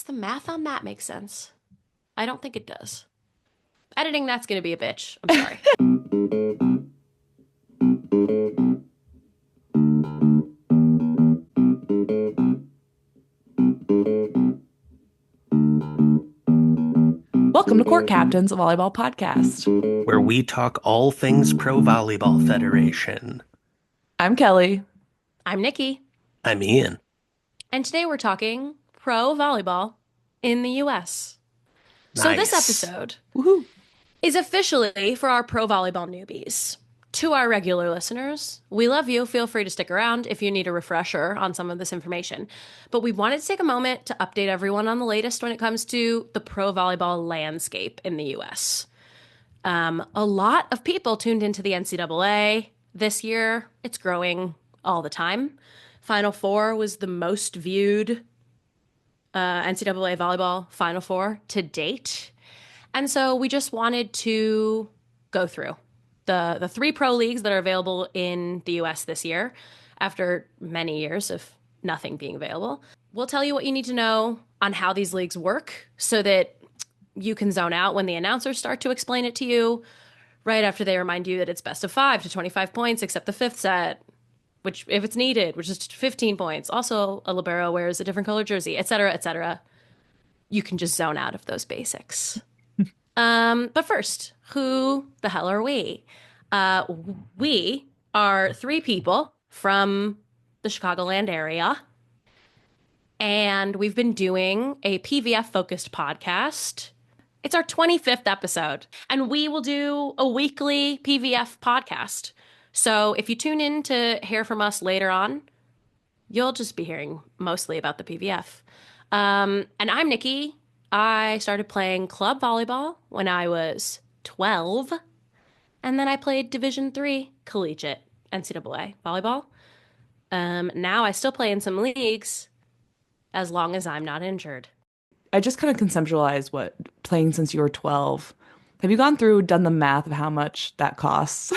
the math on that make sense? I don't think it does. Editing, that's going to be a bitch. I'm sorry. Welcome to Court Captains, a volleyball podcast. Where we talk all things Pro Volleyball Federation. I'm Kelly. I'm Nikki. I'm Ian. And today we're talking pro volleyball in the US. So this Nice. episode Woohoo. is officially for our pro volleyball newbies. To our regular listeners, we love you. Feel free to stick around if you need a refresher on some of this information. But we wanted to take a moment to update everyone on the latest when it comes to the pro volleyball landscape in the US. A lot of people tuned into the NCAA this year. It's growing all the time. Final Four was the most viewed NCAA volleyball Final Four to date. And so we just wanted to go through the three pro leagues that are available in the US this year after many years of nothing being available. We'll tell you what you need to know on how these leagues work so that you can zone out when the announcers start to explain it to you right after they remind you that it's best of 5 to 25 points except the fifth set, which if it's needed, which is 15 points. Also, a libero wears a different color jersey, et cetera, et cetera. You can just zone out of those basics. But first, who the hell are we? We are three people from the Chicagoland area, and we've been doing a PVF-focused podcast. It's our 25th episode, and we will do a weekly PVF podcast. So if you tune in to hear from us later on, you'll just be hearing mostly about the PVF. And I'm Nikki. I started playing club volleyball when I was 12, and then I played Division III collegiate NCAA volleyball. Now I still play in some leagues as long as I'm not injured. I just kind of conceptualized what playing since you were 12. Have you done the math of how much that costs?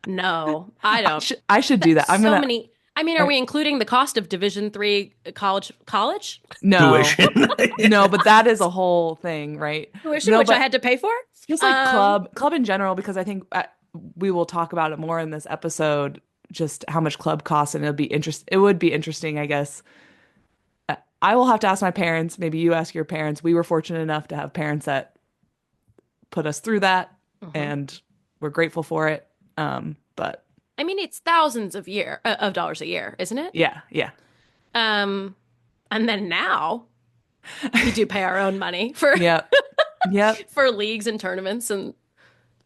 No, I don't. I should do that. That's so many. I mean, are we including the cost of Division III college? No. Tuition. No, but that is a whole thing, right? Tuition, No, which I but had to pay for? just like club in general, because I think we will talk about it more in this episode, just how much club costs, and it would be interesting, I guess. I will have to ask my parents. Maybe you ask your parents. We were fortunate enough to have parents that put us through that, and we're grateful for it. But I mean, it's thousands of dollars a year, isn't it? yeah. And then now we do pay our own money for Yep. for leagues and tournaments,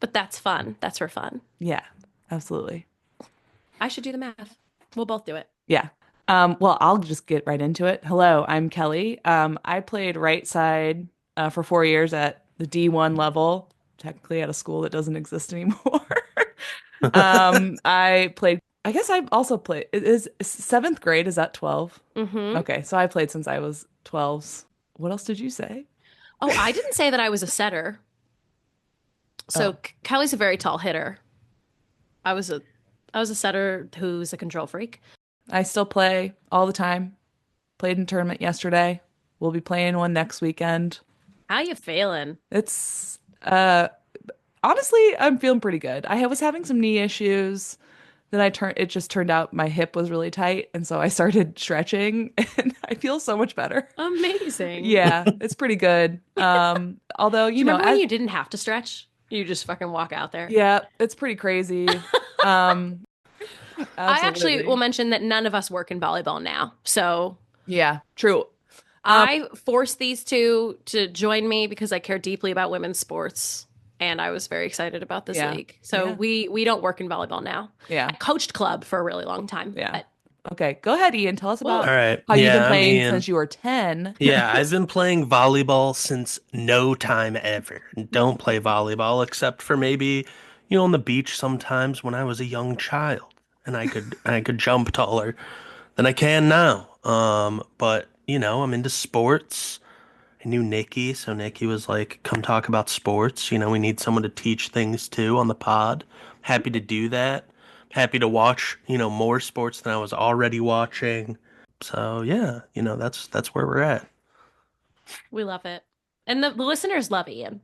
but that's fun. That's for fun. Yeah, absolutely. I should do the math. We'll both do it. Yeah. Well, I'll just get right into it. Hello, I'm Kelly. I played right side for 4 years at the D1 level, technically at a school that doesn't exist anymore. I guess I've also played, is seventh grade, is that 12? Okay, so I played since I was 12. What else did you say? Oh, I didn't say that I was a setter. So Kelly's a very tall hitter. I was a setter who's a control freak. I still play all the time. Played in a tournament yesterday. We'll be playing one next weekend. How you feeling? It's honestly, I'm feeling pretty good. I was having some knee issues. Then it just turned out my hip was really tight, and so I started stretching, and I feel so much better. Amazing. Yeah, it's pretty good. Although, Do you remember when you didn't have to stretch? You just fucking walk out there. Yeah, it's pretty crazy. I actually will mention that none of us work in volleyball now. So yeah, true. I forced these two to join me because I care deeply about women's sports. And I was very excited about this league. So we don't work in volleyball now. Yeah. I coached club for a really long time. Yeah. Okay, go ahead, Ian. Tell us about all right. how you've been playing since you were 10. Yeah, I've been playing volleyball since no time ever. Don't play volleyball except for maybe, on the beach sometimes when I was a young child and I could jump taller than I can now. But I'm into sports. I knew Nikki, so Nikki was like, come talk about sports. We need someone to teach things to on the pod. Happy to do that. Happy to watch, more sports than I was already watching. So yeah, that's where we're at. We love it. And the listeners love Ian.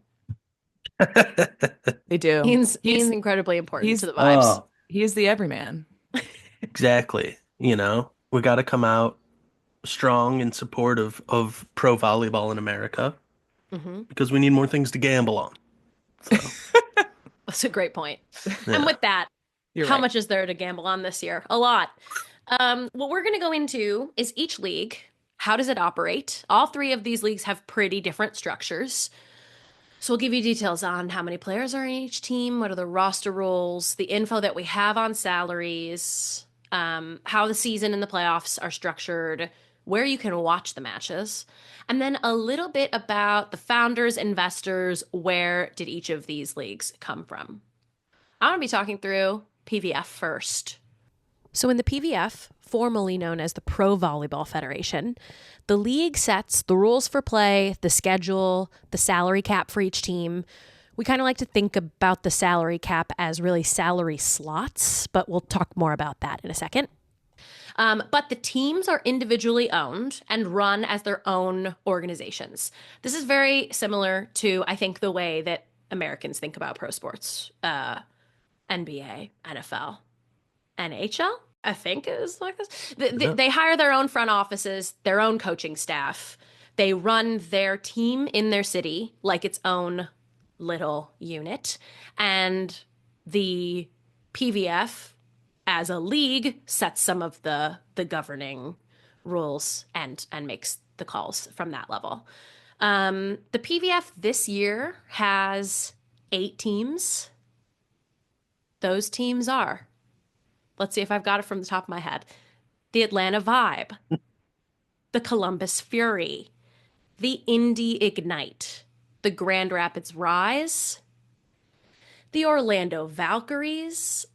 They do. Ian's incredibly important to He's the vibes. Oh, he's the everyman. exactly. We got to come out strong in support of pro volleyball in America Hmm. because we need more things to gamble on. So, That's a great point. And yeah. with that, You're how right. much is there to gamble on this year? A lot. What we're going to go into is each league. How does it operate? All three of these leagues have pretty different structures. So we'll give you details on how many players are in each team, what are the roster rules, the info that we have on salaries, how the season and the playoffs are structured, where you can watch the matches, and then a little bit about the founders, investors, where did each of these leagues come from. I'm going to be talking through PVF first. So, in the PVF, formerly known as the Pro Volleyball Federation, the league sets the rules for play, the schedule, the salary cap for each team. We kind of like to think about the salary cap as really salary slots, but we'll talk more about that in a second. But the teams are individually owned and run as their own organizations. This is very similar to, I think, the way that Americans think about pro sports. NBA, NFL, NHL, I think it is like this. They hire their own front offices, their own coaching staff. They run their team in their city like its own little unit. And the PVF as a league sets some of the governing rules and makes the calls from that level. The PVF this year has 8 teams. Those teams are, let's see if I've got it from the top of my head, the Atlanta Vibe, the Columbus Fury, the Indy Ignite, the Grand Rapids Rise, the Orlando Valkyries,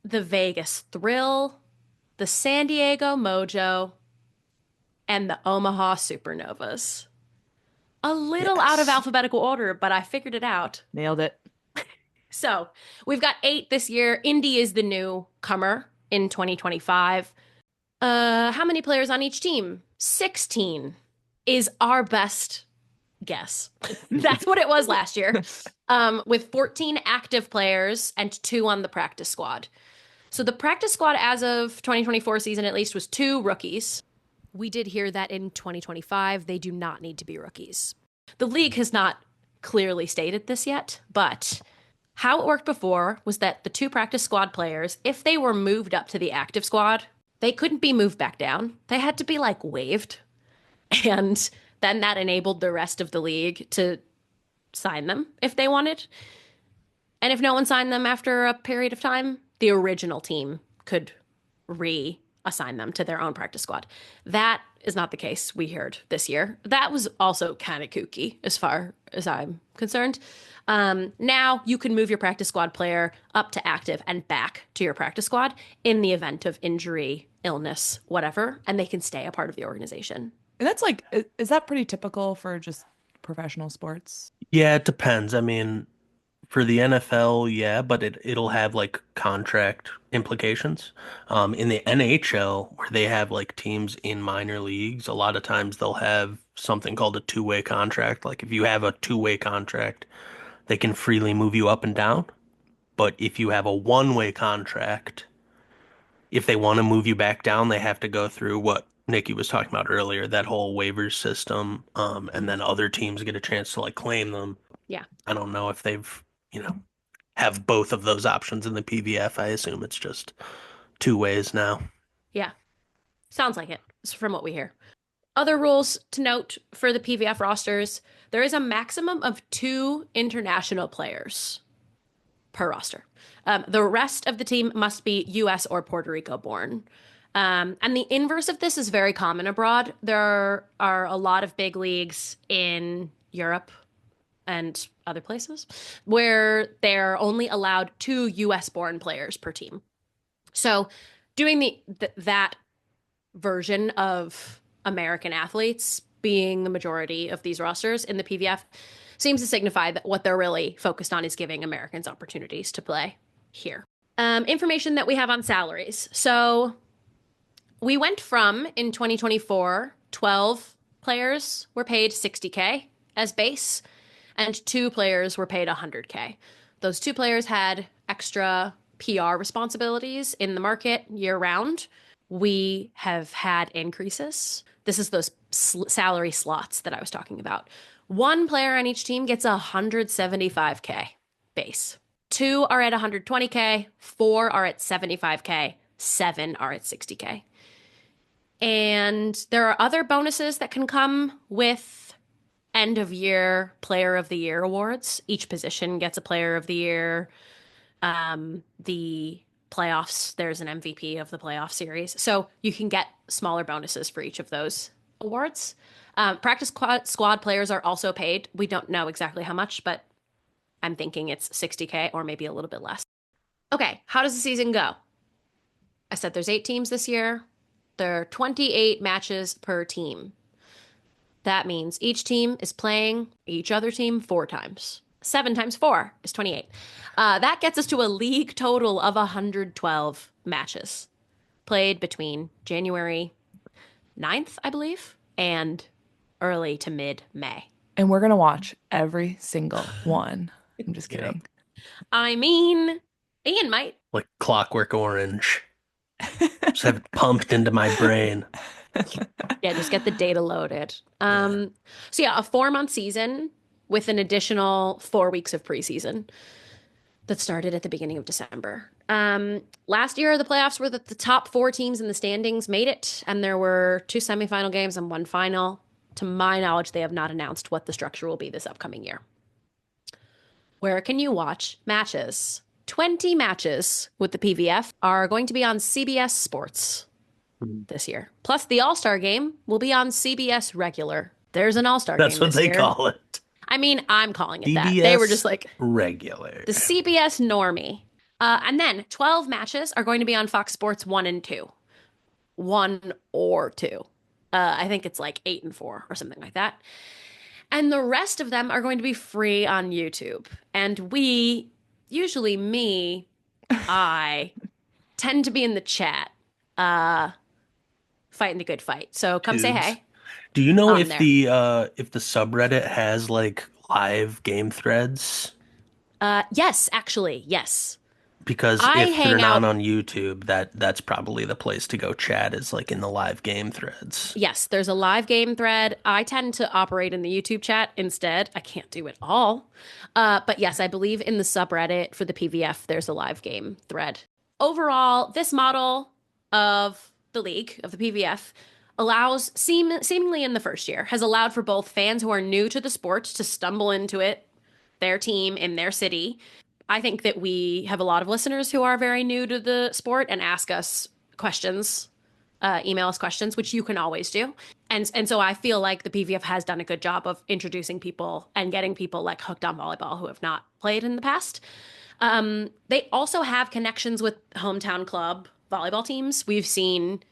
the Vegas Thrill, the San Diego Mojo, and the Omaha Supernovas. A little out of Yes. alphabetical order, but I figured it out. Nailed it. So we've got 8 this year. Indy is the newcomer in 2025. How many players on each team? 16 is our best guess. That's what it was last year, with 14 active players and 2 on the practice squad. So the practice squad as of 2024 season at least was 2 rookies. We did hear that in 2025, they do not need to be rookies. The league has not clearly stated this yet, but how it worked before was that the 2 practice squad players, if they were moved up to the active squad, they couldn't be moved back down. They had to be like waived. And then that enabled the rest of the league to sign them if they wanted. And if no one signed them after a period of time, the original team could reassign them to their own practice squad. That is not the case we heard this year. That was also kind of kooky as far as I'm concerned. Now you can move your practice squad player up to active and back to your practice squad in the event of injury, illness, whatever, and they can stay a part of the organization. And that's like, is that pretty typical for just professional sports? Yeah, it depends. I mean, for the NFL, yeah, but it'll have like contract implications. In the NHL, where they have like teams in minor leagues, a lot of times they'll have something called a two-way contract. Like if you have a two-way contract, they can freely move you up and down. But if you have a one-way contract, if they want to move you back down, they have to go through what Nikki was talking about earlier, that whole waivers system, and then other teams get a chance to like claim them. Yeah. I don't know if they've, have both of those options in the PVF. I assume it's just 2 ways now. Yeah. Sounds like it from what we hear. Other rules to note for the PVF rosters, there is a maximum of 2 international players per roster. The rest of the team must be US or Puerto Rico born. And the inverse of this is very common abroad. There are a lot of big leagues in Europe and other places where they're only allowed 2 US born players per team. So doing that version of American athletes being the majority of these rosters in the PVF seems to signify that what they're really focused on is giving Americans opportunities to play here. Information that we have on salaries. So we went from, in 2024, 12 players were paid 60K as base, and 2 players were paid 100K. Those 2 players had extra PR responsibilities in the market year round. We have had increases. This is those salary slots that I was talking about. 1 player on each team gets 175K base. 2 are at 120K, 4 are at 75K, 7 are at 60K. And there are other bonuses that can come with end of year player of the year awards. Each position gets a player of the year. The playoffs, there's an MVP of the playoff series. So you can get smaller bonuses for each of those awards. Practice squad players are also paid. We don't know exactly how much, but I'm thinking it's 60K or maybe a little bit less. Okay, how does the season go? I said there's 8 teams this year. There are 28 matches per team. That means each team is playing each other team 4 times. 7 times 4 is 28. That gets us to a league total of 112 matches played between January 9th, I believe, and early to mid-May. And we're going to watch every single one. I'm just kidding. I mean, Ian might. Like Clockwork Orange. Just have it pumped into my brain. Yeah, just get the data loaded. So yeah, a 4-month season with an additional 4 weeks of preseason that started at the beginning of December. Last year, the playoffs were that the top 4 teams in the standings made it, and there were 2 semifinal games and 1 final. To my knowledge, they have not announced what the structure will be this upcoming year. Where can you watch matches? 20 matches with the PVF are going to be on CBS Sports this year. Plus, the All-Star Game will be on CBS Regular. There's an All-Star Game That's what this they year. call it. I mean, I'm calling it that. CBS They were just like Regular. the CBS normie. And then 12 matches are going to be on Fox Sports 1 and 2. 1 or 2. I think it's like 8 and 4 or something like that. And the rest of them are going to be free on YouTube. And we, usually me, I tend to be in the chat, fighting the good fight. So come say hey. Do you know on if there. the subreddit has like live game threads? Yes, actually, yes. Because I if hang they're not out- on YouTube, that's probably the place to go chat is like in the live game threads. Yes, there's a live game thread. I tend to operate in the YouTube chat instead. I can't do it all. But yes, I believe in the subreddit for the PVF, there's a live game thread. Overall, this model of the league, of the PVF, allows, seemingly in the first year, has allowed for both fans who are new to the sport to stumble into it, their team in their city. I think that we have a lot of listeners who are very new to the sport and ask us questions, email us questions, which you can always do. And so I feel like the PVF has done a good job of introducing people and getting people like hooked on volleyball who have not played in the past. They also have connections with hometown club volleyball teams. We've seen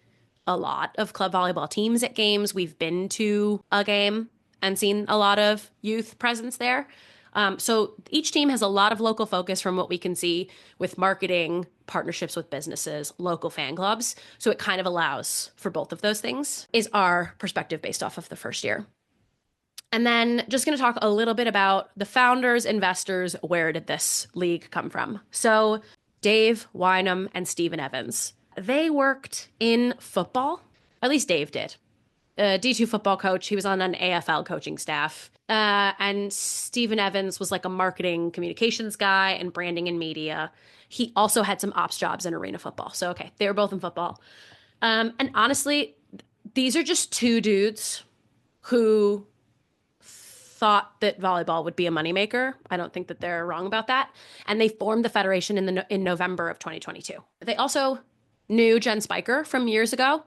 a lot of club volleyball teams at games. We've been to a game and seen a lot of youth presence there. So each team has a lot of local focus from what we can see with marketing, partnerships with businesses, local fan clubs. So it kind of allows for both of those things, is our perspective based off of the first year. And then just going to talk a little bit about the founders, investors, where did this league come from? So Dave Wynham and Stephen Evans, they worked in football, at least Dave did. D2 football coach. He was on an AFL coaching staff. And Stephen Evans was like a marketing communications guy and branding and media. He also had some ops jobs in arena football. So, okay, they were both in football. And honestly, these are just 2 dudes who thought that volleyball would be a moneymaker. I don't think that they're wrong about that. And they formed the federation in November of 2022. They also knew Jen Spiker from years ago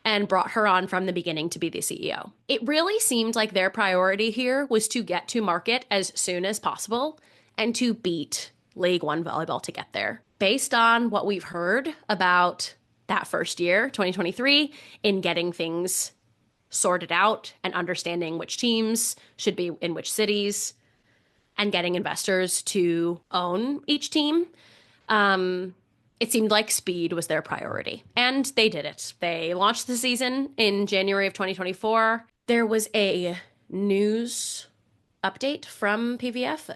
and brought her on from the beginning to be the CEO. It really seemed like their priority here was to get to market as soon as possible and to beat League One volleyball to get there. Based on what we've heard about that first year, 2023, in getting things sorted out and understanding which teams should be in which cities and getting investors to own each team, it seemed like speed was their priority. And they did it. They launched the season in January of 2024. There was a news update from PVF.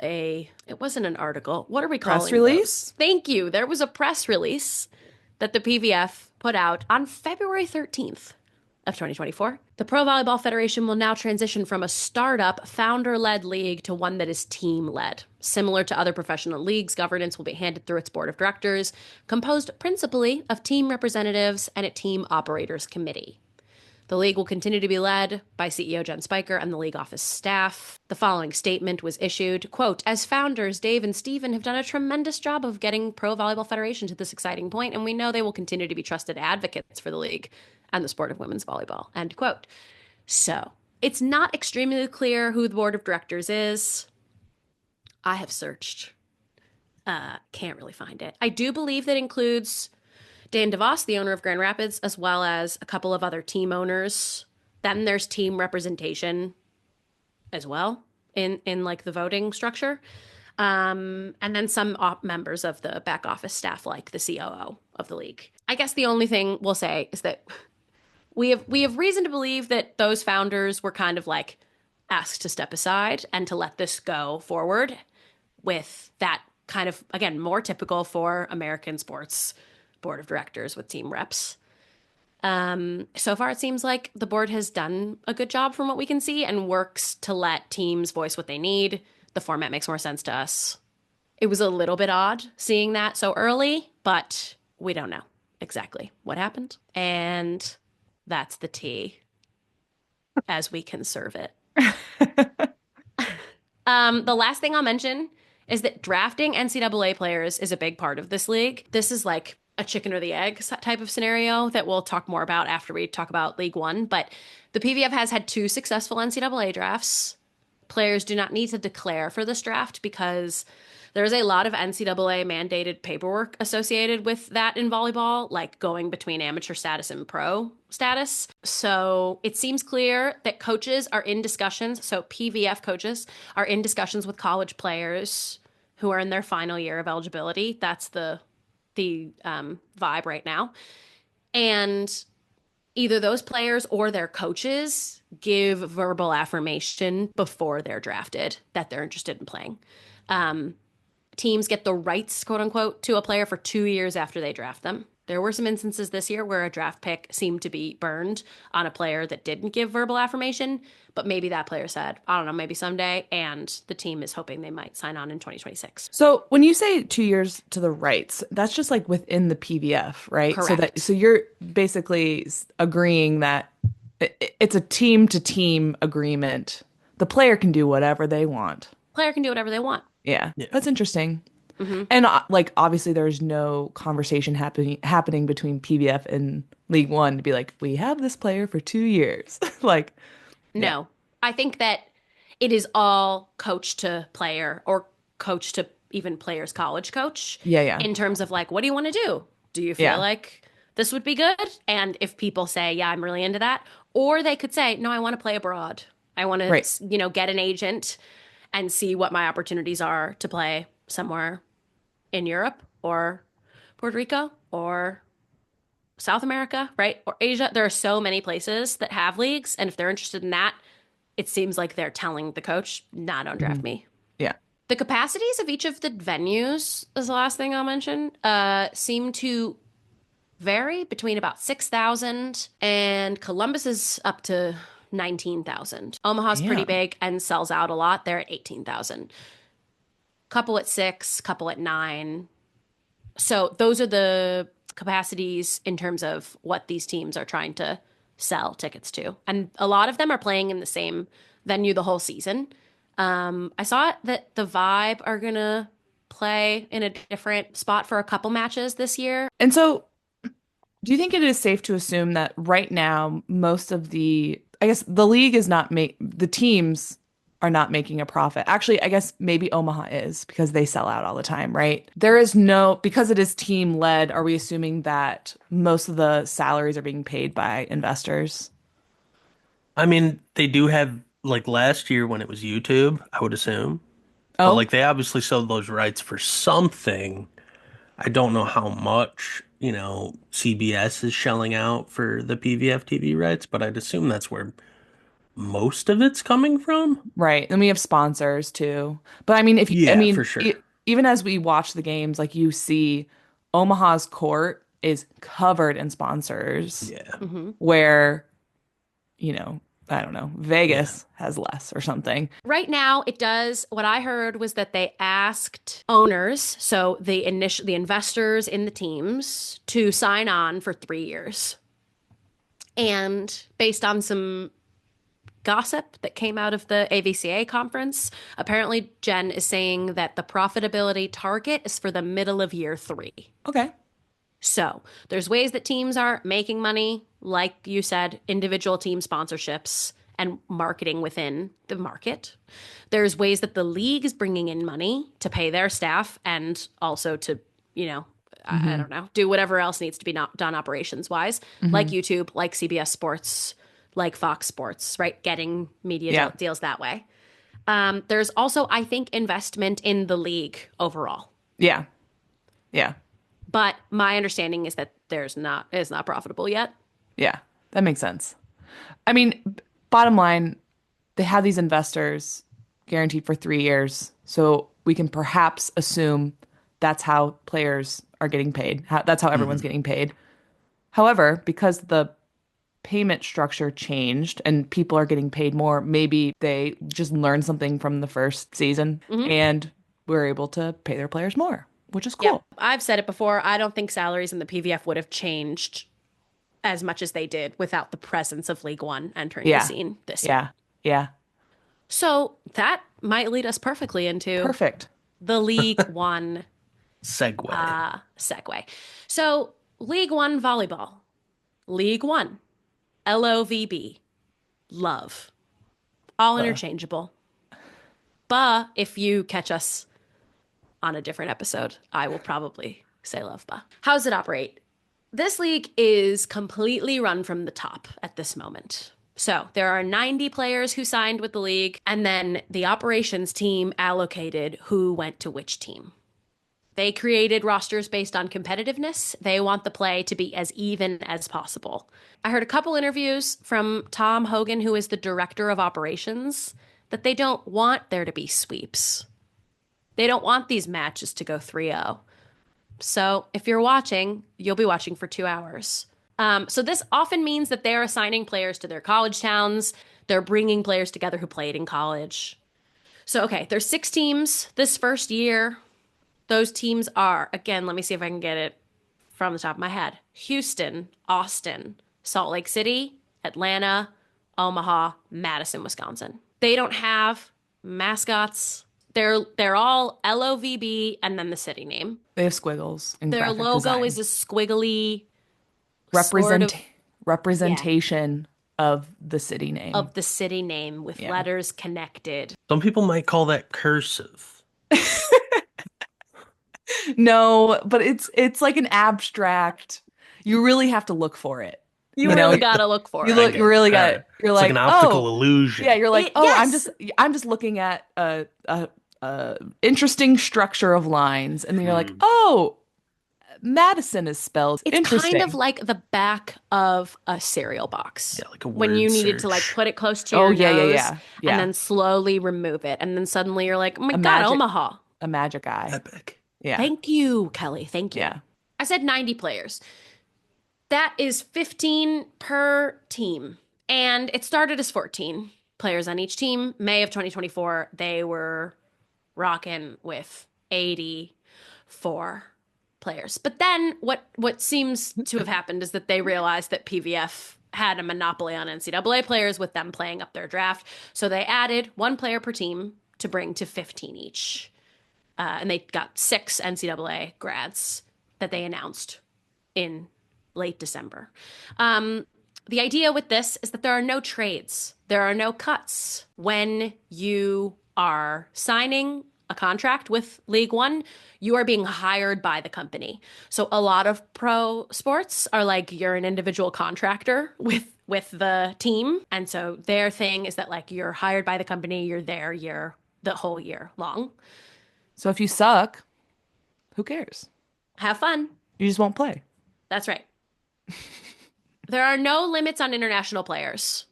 It wasn't an article. What are we Press calling those? release? Thank you. There was a press release that the PVF put out on February 13th of 2024. The Pro Volleyball Federation will now transition from a startup founder-led league to one that is team-led. Similar to other professional leagues, governance will be handed through its board of directors, composed principally of team representatives and a team operators committee. The league will continue to be led by CEO Jen Spiker and the league office staff. The following statement was issued, quote, "As founders, Dave and Steven have done a tremendous job of getting Pro Volleyball Federation to this exciting point, and we know they will continue to be trusted advocates for the league and the sport of women's volleyball," end quote. So, it's not extremely clear who the board of directors is. I have searched. Can't really find it. I do believe that includes Dan DeVos, the owner of Grand Rapids, as well as a couple of other team owners. Then there's team representation as well in like the voting structure. And then some members of the back office staff, like the COO of the league. I guess the only thing we'll say is that we have reason to believe that those founders were kind of like asked to step aside and to let this go forward with that kind of, again, more typical for American sports board of directors with team reps. So far, it seems like the board has done a good job from what we can see and works to let teams voice what they need. The format makes more sense to us. It was a little bit odd seeing that so early, but we don't know exactly what happened. And that's the tea as we can serve it. The last thing I'll mention is that drafting NCAA players is a big part of this league. This is like a chicken or the egg type of scenario that we'll talk more about after we talk about League One. But the PVF has had 2 successful NCAA drafts. Players do not need to declare for this draft because there's a lot of NCAA mandated paperwork associated with that in volleyball, like going between amateur status and pro status. So it seems clear that coaches are in discussions. So PVF coaches are in discussions with college players who are in their final year of eligibility. That's the vibe right now. And either those players or their coaches give verbal affirmation before they're drafted that they're interested in playing. Teams get the rights, quote unquote, to a player for 2 years after they draft them. There were some instances this year where a draft pick seemed to be burned on a player that didn't give verbal affirmation, but maybe that player said, I don't know, maybe someday, and the team is hoping they might sign on in 2026. So when you say 2 years to the rights, that's just like within the PVF, right? Correct. So you're basically agreeing that it's a team to team agreement. The player can do whatever they want. Player can do whatever they want. Yeah, Yeah. that's interesting. Mm-hmm. And like obviously there's no conversation happening between PVF and League One to be like, we have this player for 2 years. Like, yeah. No, I think that it is all coach to player or coach to even player's college coach Yeah, yeah. in terms of like, what do you want to do? Do you feel Yeah. like this would be good? And if people say, yeah, I'm really into that, or they could say, no, I want to play abroad. I want Right. to, get an agent and see what my opportunities are to play somewhere in Europe or Puerto Rico or South America, right? Or Asia. There are so many places that have leagues. And if they're interested in that, it seems like they're telling the coach, nah, don't draft me. Yeah. The capacities of each of the venues, is the last thing I'll mention, seem to vary between about 6,000 and Columbus is up to 19,000. Omaha's pretty Damn. big and sells out a lot. They're at 18,000. Couple at 6, couple at 9. So those are the capacities in terms of what these teams are trying to sell tickets to. And a lot of them are playing in the same venue the whole season. I saw that the Vibe are going to play in a different spot for a couple matches this year. And so do you think it is safe to assume that right now most of I guess the league is not the teams are not making a profit. Actually, I guess maybe Omaha is because they sell out all the time, right? Because it is team led, are we assuming that most of the salaries are being paid by investors? I mean, they do have like last year when it was YouTube, I would assume. But Oh, like they obviously sold those rights for something. I don't know how much, CBS is shelling out for the PVF TV rights, but I'd assume that's where most of it's coming from. Right. And we have sponsors too. But I mean, if I Yeah, for mean, sure. even as we watch the games, like you see Omaha's court is covered in sponsors Yeah. Hmm. where, I don't know, Yeah. Vegas has less or something. Right now, it does. What I heard was that they asked owners, so the investors in the teams, to sign on for 3 years. And based on some gossip that came out of the AVCA conference, apparently Jen is saying that the profitability target is for the middle of year 3. Okay. So there's ways that teams are making money, like you said, individual team sponsorships and marketing within the market. There's ways that the league is bringing in money to pay their staff and also to, I Hmm. don't know, do whatever else needs to be not done operations wise, like Hmm. YouTube, like CBS Sports, like Fox Sports, right? Getting media Yeah. deals that way. There's also, I think, investment in the league overall. Yeah. Yeah. But my understanding is that it's not profitable yet. Yeah. That makes sense. I mean, bottom line, they have these investors guaranteed for 3 years. So we can perhaps assume that's how players are getting paid. That's how everyone's Hmm. getting paid. However, because the payment structure changed and people are getting paid more, maybe they just learned something from the first season Hmm. and we're able to pay their players more, which is Yep. cool. I've said it before. I don't think salaries in the PVF would have changed as much as they did without the presence of League One entering the Yeah. scene this year. Yeah. Yeah. So that might lead us perfectly into Perfect. the League One Segway. segue. So, League One volleyball, League One, LOVB, love, all Uh, interchangeable. But if you catch us on a different episode, I will probably say love ba. How does it operate? This league is completely run from the top at this moment. So there are 90 players who signed with the league, and then the operations team allocated who went to which team. They created rosters based on competitiveness. They want the play to be as even as possible. I heard a couple interviews from Tom Hogan, who is the director of operations, that they don't want there to be sweeps. They don't want these matches to go 3-0. So if you're watching, you'll be watching for 2 hours. So this often means that they're assigning players to their college towns. They're bringing players together who played in college. So, okay, there's 6 teams this first year. Those teams are, again, let me see if I can get it from the top of my head: Houston, Austin, Salt Lake City, Atlanta, Omaha, Madison, Wisconsin. They don't have mascots. They're all LOVB and then the city name. They have squiggles and Their graphic logo is design. a squiggly sort Represent of, yeah, representation of the city name. of the city name with Yeah. letters connected. some people might call that cursive. No, but it's like an abstract. You really have to look for it. You You know, really gotta look for you it. look, I you get it. really All got right. it. You're It's like like, an optical oh, yeah. illusion. You're like, It, oh, I'm yes, just, I'm just looking at a interesting structure of lines, and then you're like, Hmm. oh, Madison is spelled it's kind of interesting. like the back of a cereal box Yeah, like a when word you needed to like search. put it close to Oh your yeah, yeah, nose yeah, and yeah. then slowly remove it. And then suddenly you're like, oh my A God, magic, Omaha. a magic eye. Epic. Yeah, Thank you, Kelly. Thank you. yeah. I said 90 players. That is 15 per team. And it started as 14 players on each team. May of 2024, they were rocking with 84 players. But then what seems to have happened is that they realized that PVF had a monopoly on NCAA players with them playing up their draft. So they added one player per team to bring to 15 each. And they got 6 NCAA grads that they announced in late December. The idea with this is that there are no trades, there are no cuts. When you are signing a contract with League One, you are being hired by the company. So a lot of pro sports are like you're an individual contractor with the team, and so their thing is that like you're hired by the company, you're there year the whole year long. So if you suck, who cares? Have fun. You just won't play. That's right. There are no limits on international players.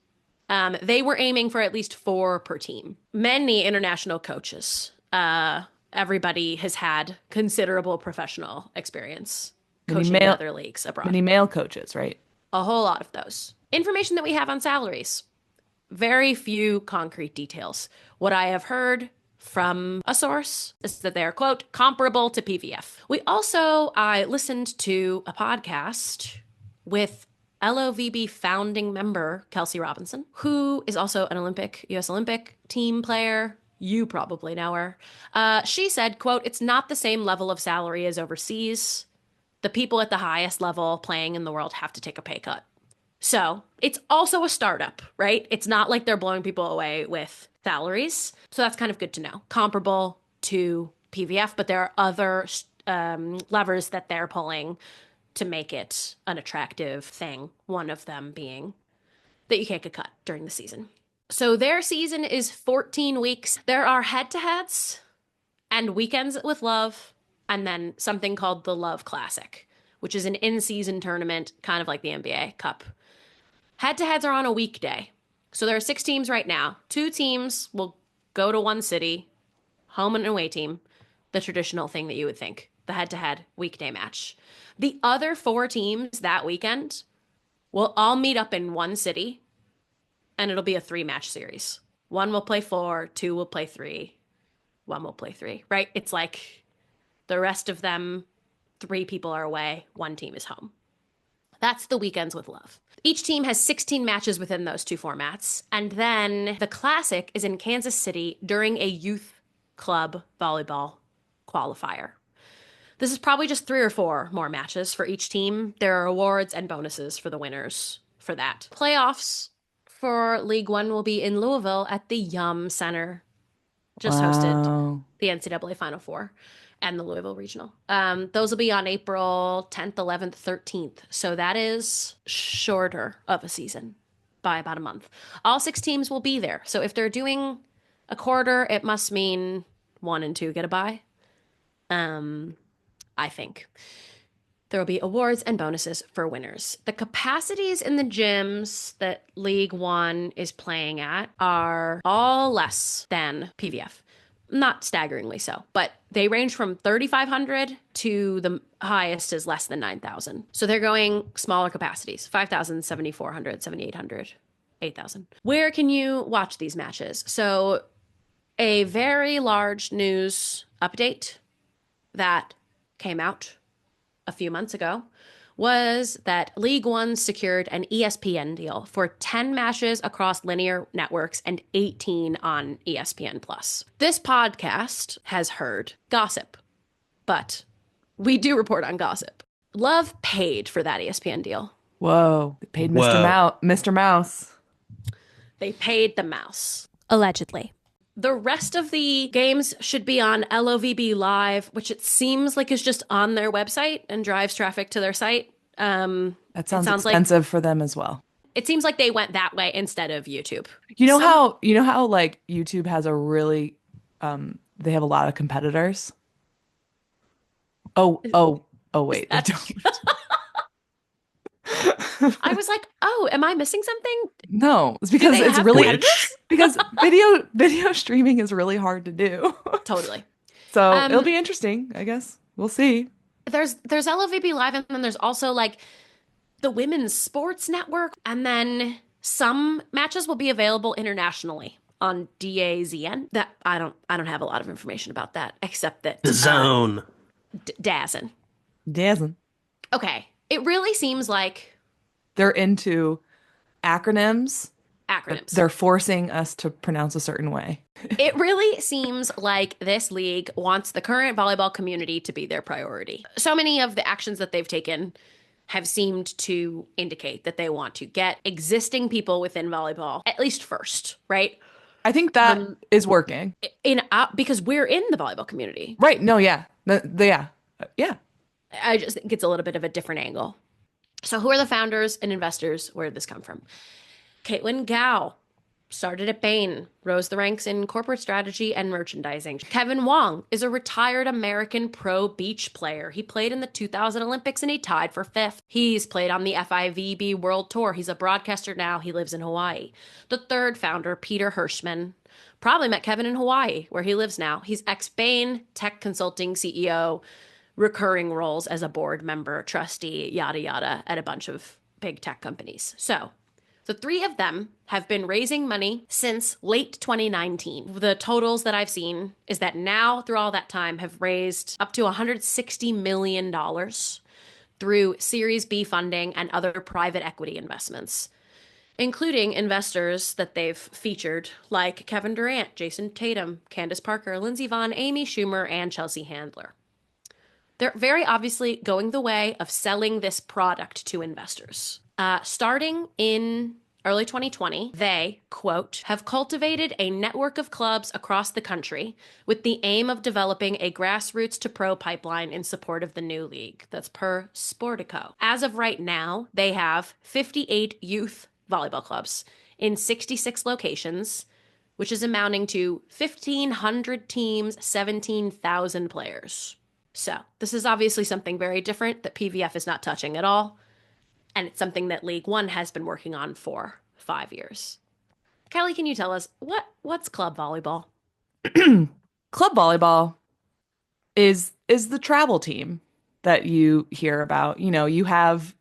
They were aiming for at least 4 per team. Many international coaches. Everybody has had considerable professional experience Many coaching in male, other leagues abroad. many male coaches, right? A whole lot of those. Information that we have on salaries. Very few concrete details. What I have heard from a source is that they are, quote, comparable to PVF. I listened to a podcast with LOVB founding member Kelsey Robinson, who is also an U.S. Olympic team player. You probably know her. She said, quote, it's not the same level of salary as overseas. The people at the highest level playing in the world have to take a pay cut. So it's also a startup, right? It's not like they're blowing people away with salaries. So that's kind of good to know. Comparable to PVF, but there are other levers that they're pulling to make it an attractive thing. One of them being that you can't get cut during the season. So their season is 14 weeks. There are head-to-heads and weekends with love, and then something called the Love Classic, which is an in-season tournament, kind of like the NBA Cup. Head-to-heads are on a weekday. So there are 6 teams right now. 2 teams will go to one city, home and away team, the traditional thing that you would think, the head-to-head weekday match. The other 4 teams that weekend will all meet up in one city, and it'll be a 3-match series. 1 will play 4, 2 will play 3, 1 will play 3, right? It's like the rest of them, 3 people are away, 1 team is home. That's the weekends with love. Each team has 16 matches within those 2 formats. And then the Classic is in Kansas City during a youth club volleyball qualifier. This is probably just 3 or 4 more matches for each team. There are awards and bonuses for the winners for that. Playoffs for League One will be in Louisville at the Yum Center. Just hosted the NCAA Final Four and the Louisville Regional. Those will be on April 10th, 11th, 13th. So that is shorter of a season by about a month. All 6 teams will be there. So if they're doing a quarter, it must mean 1 and 2 get a bye. I think. There will be awards and bonuses for winners. The capacities in the gyms that League One is playing at are all less than PVF. Not staggeringly so, but they range from 3,500 to the highest is less than 9,000. So they're going smaller capacities, 5,000, 7,400, 7,800, 8,000. Where can you watch these matches? So a very large news update that came out a few months ago was that League One secured an ESPN deal for 10 matches across linear networks and 18 on ESPN+. This podcast has heard gossip, but we do report on gossip. Love paid for that ESPN deal. Whoa. They paid Mr. Mouse. They paid the mouse. Allegedly. The rest of the games should be on LOVB Live, which it seems like is just on their website and drives traffic to their site. That sounds expensive for them as well. It seems like they went that way instead of YouTube. You know how like YouTube has a really they have a lot of competitors. Oh wait, they don't. I was like, oh, am I missing something? No, it's because it's really because video streaming is really hard to do. Totally. So it'll be interesting, I guess. We'll see. There's LOVB Live, and then there's also like the Women's Sports Network, and then some matches will be available internationally on DAZN. That I don't have a lot of information about that, except that The Zone. DAZN. Okay. It really seems like they're into acronyms. They're forcing us to pronounce a certain way. It really seems like this league wants the current volleyball community to be their priority. So many of the actions that they've taken have seemed to indicate that they want to get existing people within volleyball at least first, right? I think that is working. Because we're in the volleyball community. Right. No, yeah. Yeah. I just think it's a little bit of a different angle. So who are the founders and investors? Where did this come from? Caitlin Gao, started at Bain, rose the ranks in corporate strategy and merchandising. Kevin Wong is a retired American pro beach player. He played in the 2000 Olympics and he tied for fifth. He's played on the FIVB World Tour. He's a broadcaster now. He lives in Hawaii. The third founder, Peter Hirschman, probably met Kevin in Hawaii, where he lives now. He's ex-Bain tech consulting CEO, recurring roles as a board member, trustee, yada, yada, at a bunch of big tech companies. So the three of them have been raising money since late 2019. The totals that I've seen is that now, through all that time, have raised up to $160 million through Series B funding and other private equity investments, including investors that they've featured like Kevin Durant, Jason Tatum, Candace Parker, Lindsey Vonn, Amy Schumer, and Chelsea Handler. They're very obviously going the way of selling this product to investors. Starting in early 2020, they, quote, have cultivated a network of clubs across the country with the aim of developing a grassroots to pro pipeline in support of the new league. That's per Sportico. As of right now, they have 58 youth volleyball clubs in 66 locations, which is amounting to 1,500 teams, 17,000 players. So this is obviously something very different that PVF is not touching at all. And it's something that League One has been working on for 5 years. Kelly, can you tell us what's club volleyball? Club volleyball is the travel team that you hear about. You know, you have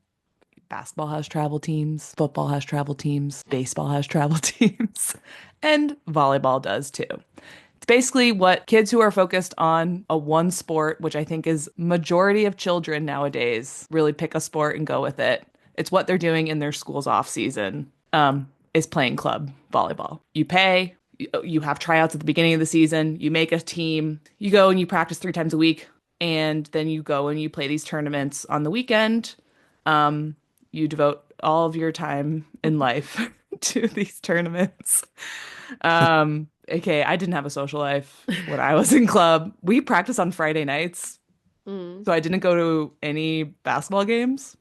basketball has travel teams, football has travel teams, baseball has travel teams, and volleyball does too. It's basically what kids who are focused on a one sport, which I think is majority of children nowadays, really pick a sport and go with it. It's what they're doing in their school's off season, is playing club volleyball. You pay, you have tryouts at the beginning of the season, you make a team, you go and you practice 3 times a week, and then you go and you play these tournaments on the weekend. You devote all of your time in life to these tournaments. Okay, I didn't have a social life when I was in club. We practiced on Friday nights, so I didn't go to any basketball games.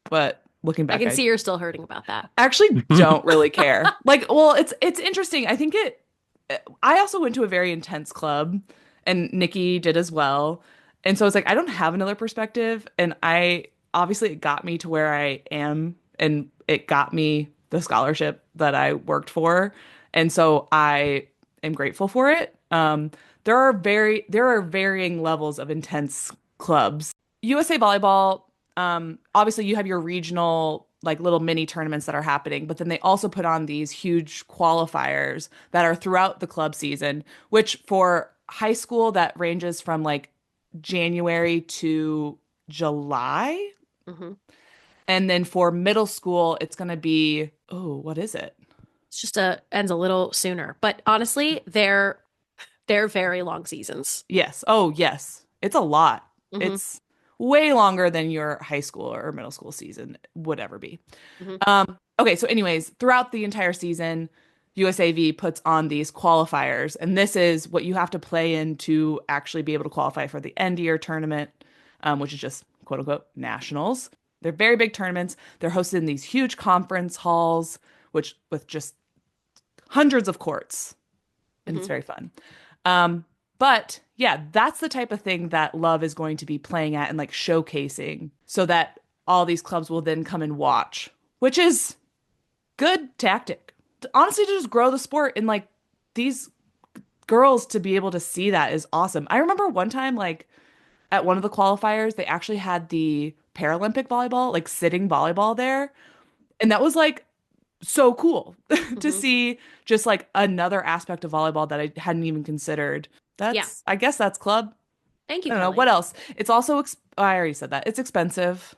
But looking back, I can see you're still hurting about that. I actually don't really care. Like, well, it's interesting. I think I also went to a very intense club, and Nikki did as well. And so it's like I don't have another perspective, and obviously it got me to where I am, and it got me the scholarship that I worked for. And so I am grateful for it. There are varying levels of intense clubs. USA Volleyball, obviously you have your regional like little mini tournaments that are happening, but then they also put on these huge qualifiers that are throughout the club season, which for high school that ranges from like January to July. Mm-hmm. And then for middle school, it's going to be, what is it? It's just ends a little sooner. But honestly, they're very long seasons. Yes. Oh, yes. It's a lot. Mm-hmm. It's way longer than your high school or middle school season would ever be. Mm-hmm. Okay. So anyways, throughout the entire season, USAV puts on these qualifiers, and this is what you have to play in to actually be able to qualify for the end year tournament, which is just quote unquote nationals. They're very big tournaments. They're hosted in these huge conference halls, which with just hundreds of courts, and it's very fun. But yeah, that's the type of thing that Love is going to be playing at and like showcasing so that all these clubs will then come and watch, which is good tactic. Honestly, to just grow the sport and like these girls to be able to see that is awesome. I remember one time like at one of the qualifiers, they actually had the Paralympic volleyball, like sitting volleyball there. And that was like so cool to see just like another aspect of volleyball that I hadn't even considered. I guess that's club. Thank you. I don't know what else. It's also, I already said that. It's expensive.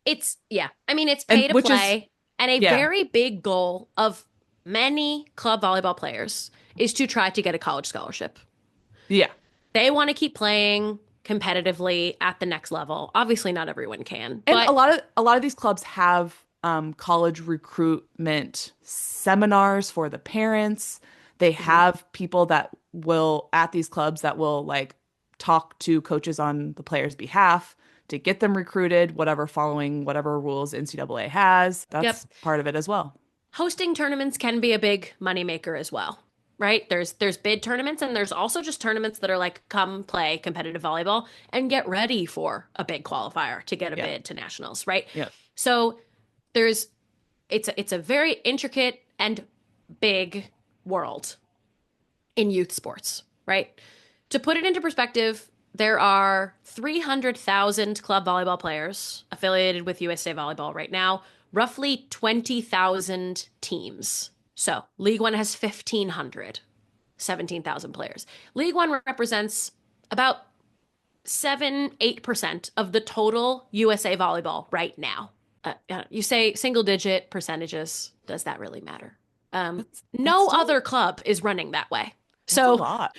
I mean, it's pay to play. And a yeah. very big goal of many club volleyball players is to try to get a college scholarship. Yeah. They want to keep playing competitively at the next level. Obviously, not everyone can. And but a lot of these clubs have college recruitment seminars for the parents. They have people that will at these clubs that will like talk to coaches on the players' behalf to get them recruited, following whatever rules NCAA has. That's part of it as well. hosting tournaments can be a big moneymaker as well, right? There's bid tournaments and there's also just tournaments that are like come play competitive volleyball and get ready for a big qualifier to get a Yeah. bid to nationals, right? Yeah. So there's it's a very intricate and big world in youth sports, right? To put it into perspective, there are 300,000 club volleyball players affiliated with USA Volleyball right now, roughly 20,000 teams. So, League One has 1,500, 17,000 players. League One represents about 7-8% of the total USA Volleyball right now. You say single digit percentages. Does that really matter? No still- other club is running that way. That's So, a lot.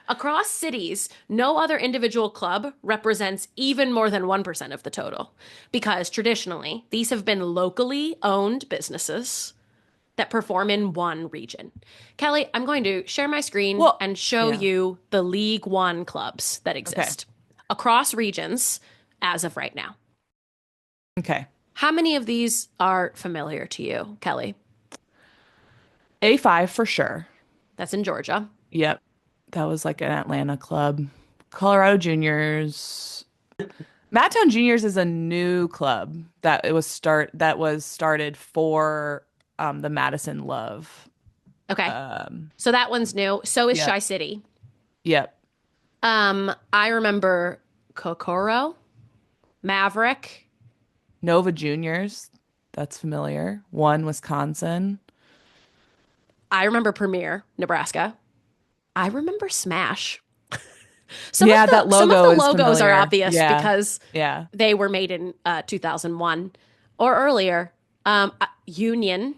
across cities, no other individual club represents even more than 1% of the total because traditionally, these have been locally owned businesses that perform in one region. Kelly, I'm going to share my screen Well, and show yeah. you the League One clubs that exist across regions as of right now. Okay. How many of these are familiar to you, Kelly? A5 for sure. That's in Georgia. Yep. That was like an Atlanta club. Colorado Juniors. Madtown Juniors is a new club that was started for the Madison Love. Okay. So that one's new. So is yeah. Shy City. Yep. I remember Kokoro, Maverick. Nova Juniors. That's familiar. One Wisconsin. I remember Premier, Nebraska. I remember Smash. Some Yeah, of that some logo of the is logos are familiar. obvious Yeah. because Yeah. they were made in 2001 or earlier. Union.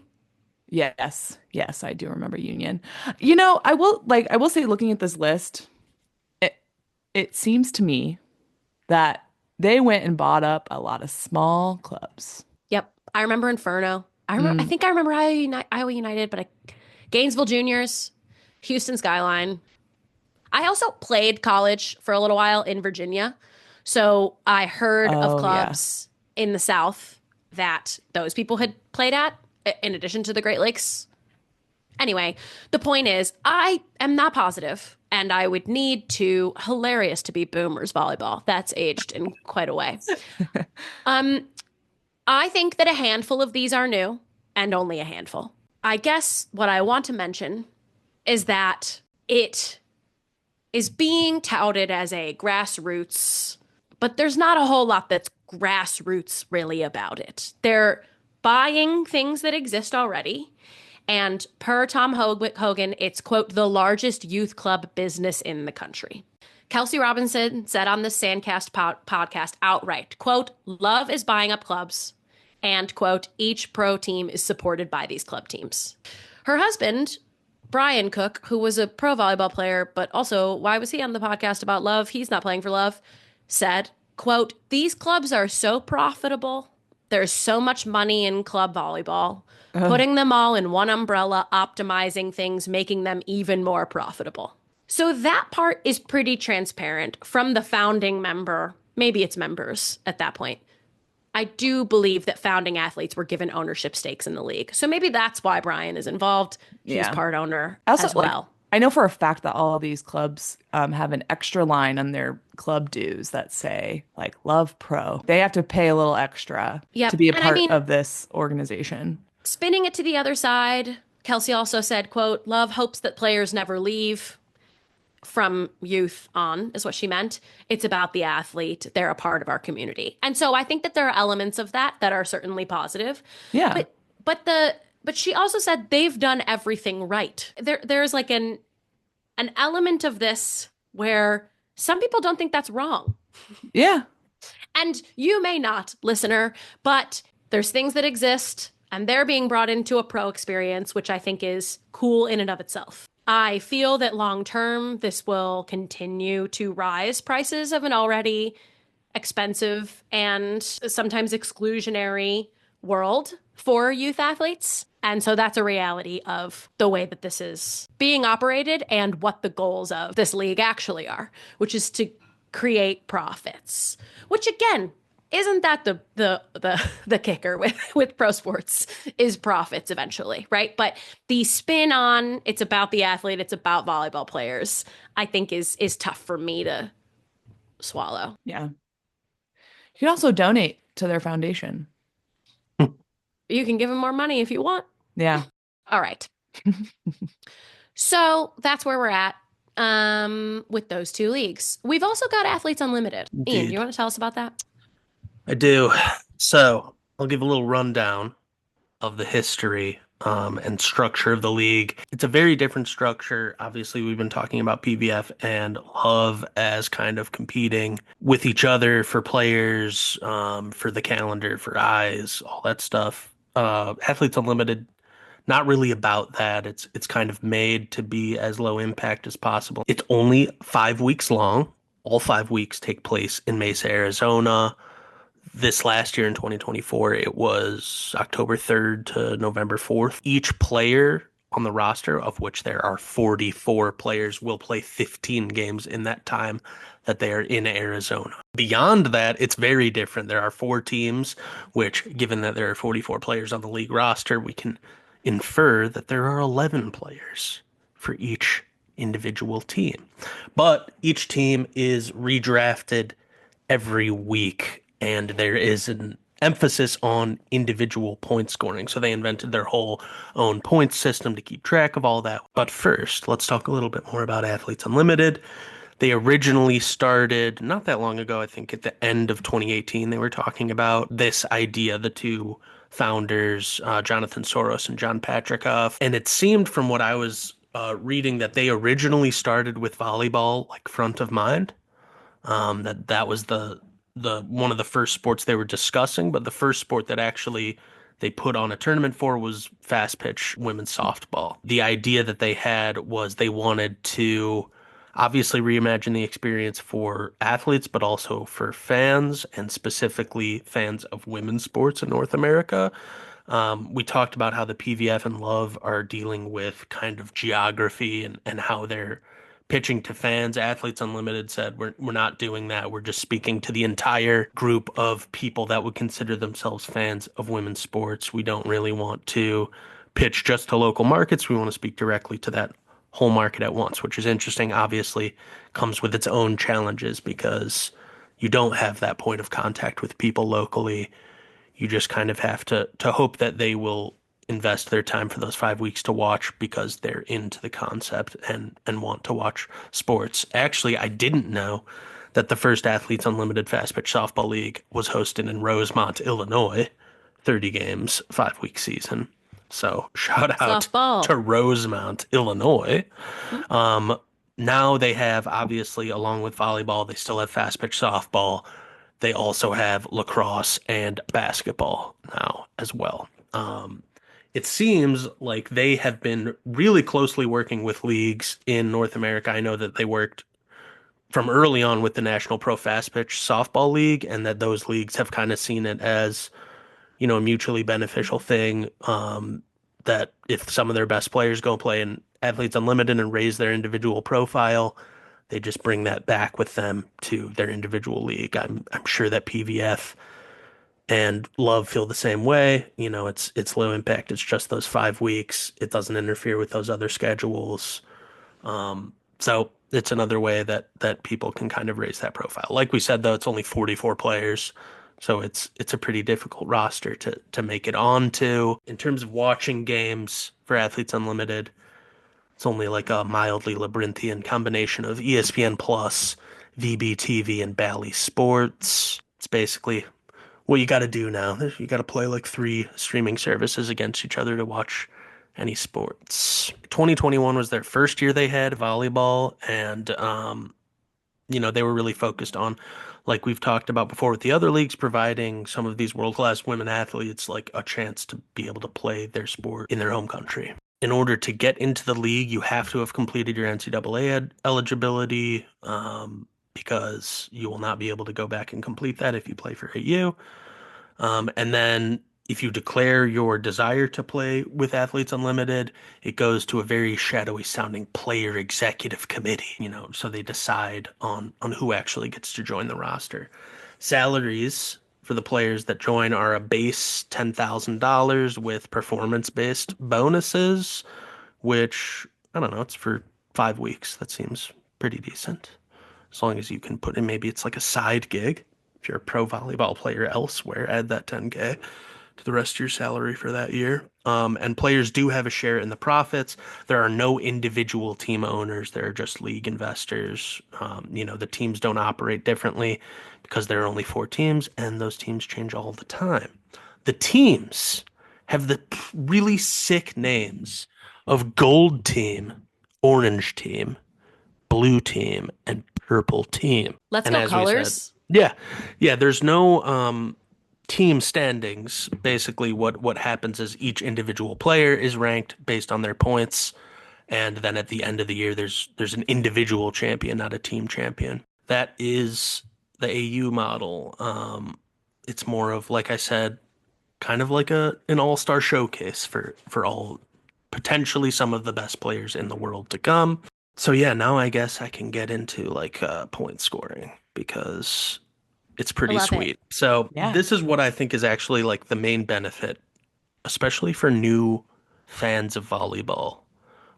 Yes. Yes, I do remember Union. I will say looking at this list, it seems to me that they went and bought up a lot of small clubs. Yep. I remember Inferno. I think I remember Iowa United, but Gainesville Juniors, Houston Skyline. I also played college for a little while in Virginia. So I heard of Oh, yeah. clubs in the South that those people had played at, in addition to the Great Lakes. Anyway, the point is, I am not positive, and I would need to hilarious to be Boomers volleyball. That's aged in quite a way. I think that a handful of these are new, and only a handful. I guess what I want to mention is that it is being touted as a grassroots, but there's not a whole lot that's grassroots really about it. They're buying things that exist already. And per Tom Hogan, it's, quote, the largest youth club business in the country. Kelsey Robinson said on the Sandcast podcast outright, quote, love is buying up clubs. And, quote, each pro team is supported by these club teams. Her husband, Brian Cook, who was a pro volleyball player, but also, why was he on the podcast about love? He's not playing for love, said, quote, these clubs are so profitable. There's so much money in club volleyball. Putting them all in one umbrella, optimizing things, making them even more profitable. So that part is pretty transparent from the founding member. Maybe it's members at that point. I do believe that founding athletes were given ownership stakes in the league. So maybe that's why Brian is involved. He's Yeah. part owner Also, as well. I know for a fact that all of these clubs have an extra line on their club dues that say like Love Pro. They have to pay a little extra Yep. to be a And I part mean- of this organization. Spinning it to the other side, Kelsey also said, quote, love hopes that players never leave. From youth on is what she meant. It's about the athlete. They're a part of our community. And so I think that there are elements of that that are certainly positive. Yeah. But she also said they've done everything right. There's like an element of this where some people don't think that's wrong. Yeah. And you may not, listener, but there's things that exist and they're being brought into a pro experience, which I think is cool in and of itself. I feel that long term, this will continue to rise prices of an already expensive and sometimes exclusionary world for youth athletes. And so that's a reality of the way that this is being operated and what the goals of this league actually are, which is to create profits, which again, isn't that the kicker with pro sports is profits eventually, right? But the spin on it's about the athlete, it's about volleyball players, I think is tough for me to swallow. Yeah. You can also donate to their foundation. You can give them more money if you want. Yeah. All right. So that's where we're at with those two leagues. We've also got Athletes Unlimited. Ian, do you Indeed. want to tell us about that? I do. So I'll give a little rundown of the history and structure of the league. It's a very different structure. Obviously, we've been talking about PVF and Love as kind of competing with each other for players, for the calendar, for eyes, all that stuff. Athletes Unlimited, not really about that. It's kind of made to be as low impact as possible. It's only 5 weeks long. All 5 weeks take place in Mesa, Arizona. This last year in 2024, it was October 3rd to November 4th. Each player on the roster, of which there are 44 players, will play 15 games in that time that they are in Arizona. Beyond that, it's very different. There are 4 teams, which, given that there are 44 players on the league roster, we can infer that there are 11 players for each individual team. But each team is redrafted every week, and there is an emphasis on individual point scoring. So they invented their whole own point system to keep track of all that. But first, let's talk a little bit more about Athletes Unlimited. They originally started not that long ago, I think at the end of 2018, they were talking about this idea, the two founders, Jonathan Soros and John Patrick. And it seemed from what I was reading that they originally started with volleyball like front of mind. That was the one of the first sports they were discussing, but the first sport that actually they put on a tournament for was fast pitch women's softball. The idea that they had was they wanted to obviously reimagine the experience for athletes, but also for fans, and specifically fans of women's sports in North America. We talked about how the PVF and Love are dealing with kind of geography and how they're pitching to fans. Athletes Unlimited said we're not doing that. We're just speaking to the entire group of people that would consider themselves fans of women's sports. We don't really want to pitch just to local markets. We want to speak directly to that whole market at once, which is interesting. Obviously, comes with its own challenges because you don't have that point of contact with people locally. You just kind of have to hope that they will invest their time for those 5 weeks to watch because they're into the concept and want to watch sports. Actually, I didn't know that the first Athletes Unlimited Fast Pitch Softball League was hosted in Rosemont, Illinois, 30 games, 5 week season. So shout out Softball. to Rosemont, Illinois. Now they have, obviously, along with volleyball, they still have fast pitch softball. They also have lacrosse and basketball now as well. It seems like they have been really closely working with leagues in North America. I know that they worked from early on with the National Pro Fast Pitch Softball League, and that those leagues have kind of seen it as, a mutually beneficial thing. That if some of their best players go play in Athletes Unlimited and raise their individual profile, they just bring that back with them to their individual league. I'm sure that PVF and Love feel the same way. It's low impact. It's just those 5 weeks. It doesn't interfere with those other schedules. So it's another way that people can kind of raise that profile. Like we said, though, it's only 44 players. So it's a pretty difficult roster to make it onto. In terms of watching games for Athletes Unlimited, it's only like a mildly labyrinthian combination of ESPN Plus, VBTV, and Bally Sports. It's basically what you got to do now. You got to play like 3 streaming services against each other to watch any sports. 2021 was their first year they had volleyball, and they were really focused on, like we've talked about before with the other leagues, providing some of these world-class women athletes like a chance to be able to play their sport in their home country. In order to get into the league, you have to have completed your NCAA eligibility, because you will not be able to go back and complete that if you play for AU. And then if you declare your desire to play with Athletes Unlimited, it goes to a very shadowy sounding player executive committee, so they decide on who actually gets to join the roster. Salaries for the players that join are a base $10,000 with performance-based bonuses, which I don't know, it's for 5 weeks. That seems pretty decent. As long as you can put in, maybe it's like a side gig. If you're a pro volleyball player elsewhere, add that 10K to the rest of your salary for that year. And players do have a share in the profits. There are no individual team owners. There are just league investors. The teams don't operate differently because there are only 4 teams, and those teams change all the time. The teams have the really sick names of Gold Team, Orange Team, Blue Team, and Purple Team. Let's And go as we said, colors. yeah, there's no team standings. Basically, what happens is each individual player is ranked based on their points, and then at the end of the year, there's an individual champion, not a team champion. That is the AU model. It's more of, like I said, kind of like an all-star showcase for all potentially some of the best players in the world to come. So yeah, now I guess I can get into like point scoring because it's I pretty love it. sweet. So Yeah. this is what I think is actually like the main benefit, especially for new fans of volleyball,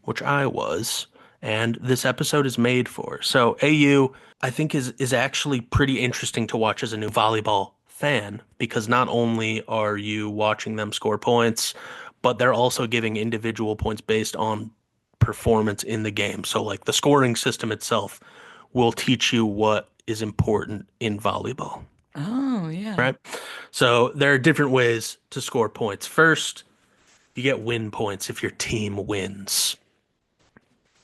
which I was, and this episode is made for. So AU, I think is actually pretty interesting to watch as a new volleyball fan because not only are you watching them score points, but they're also giving individual points based on performance in the game. So like the scoring system itself will teach you what is important in volleyball, Oh, yeah. right? So there are different ways to score points. First, you get win points if your team wins.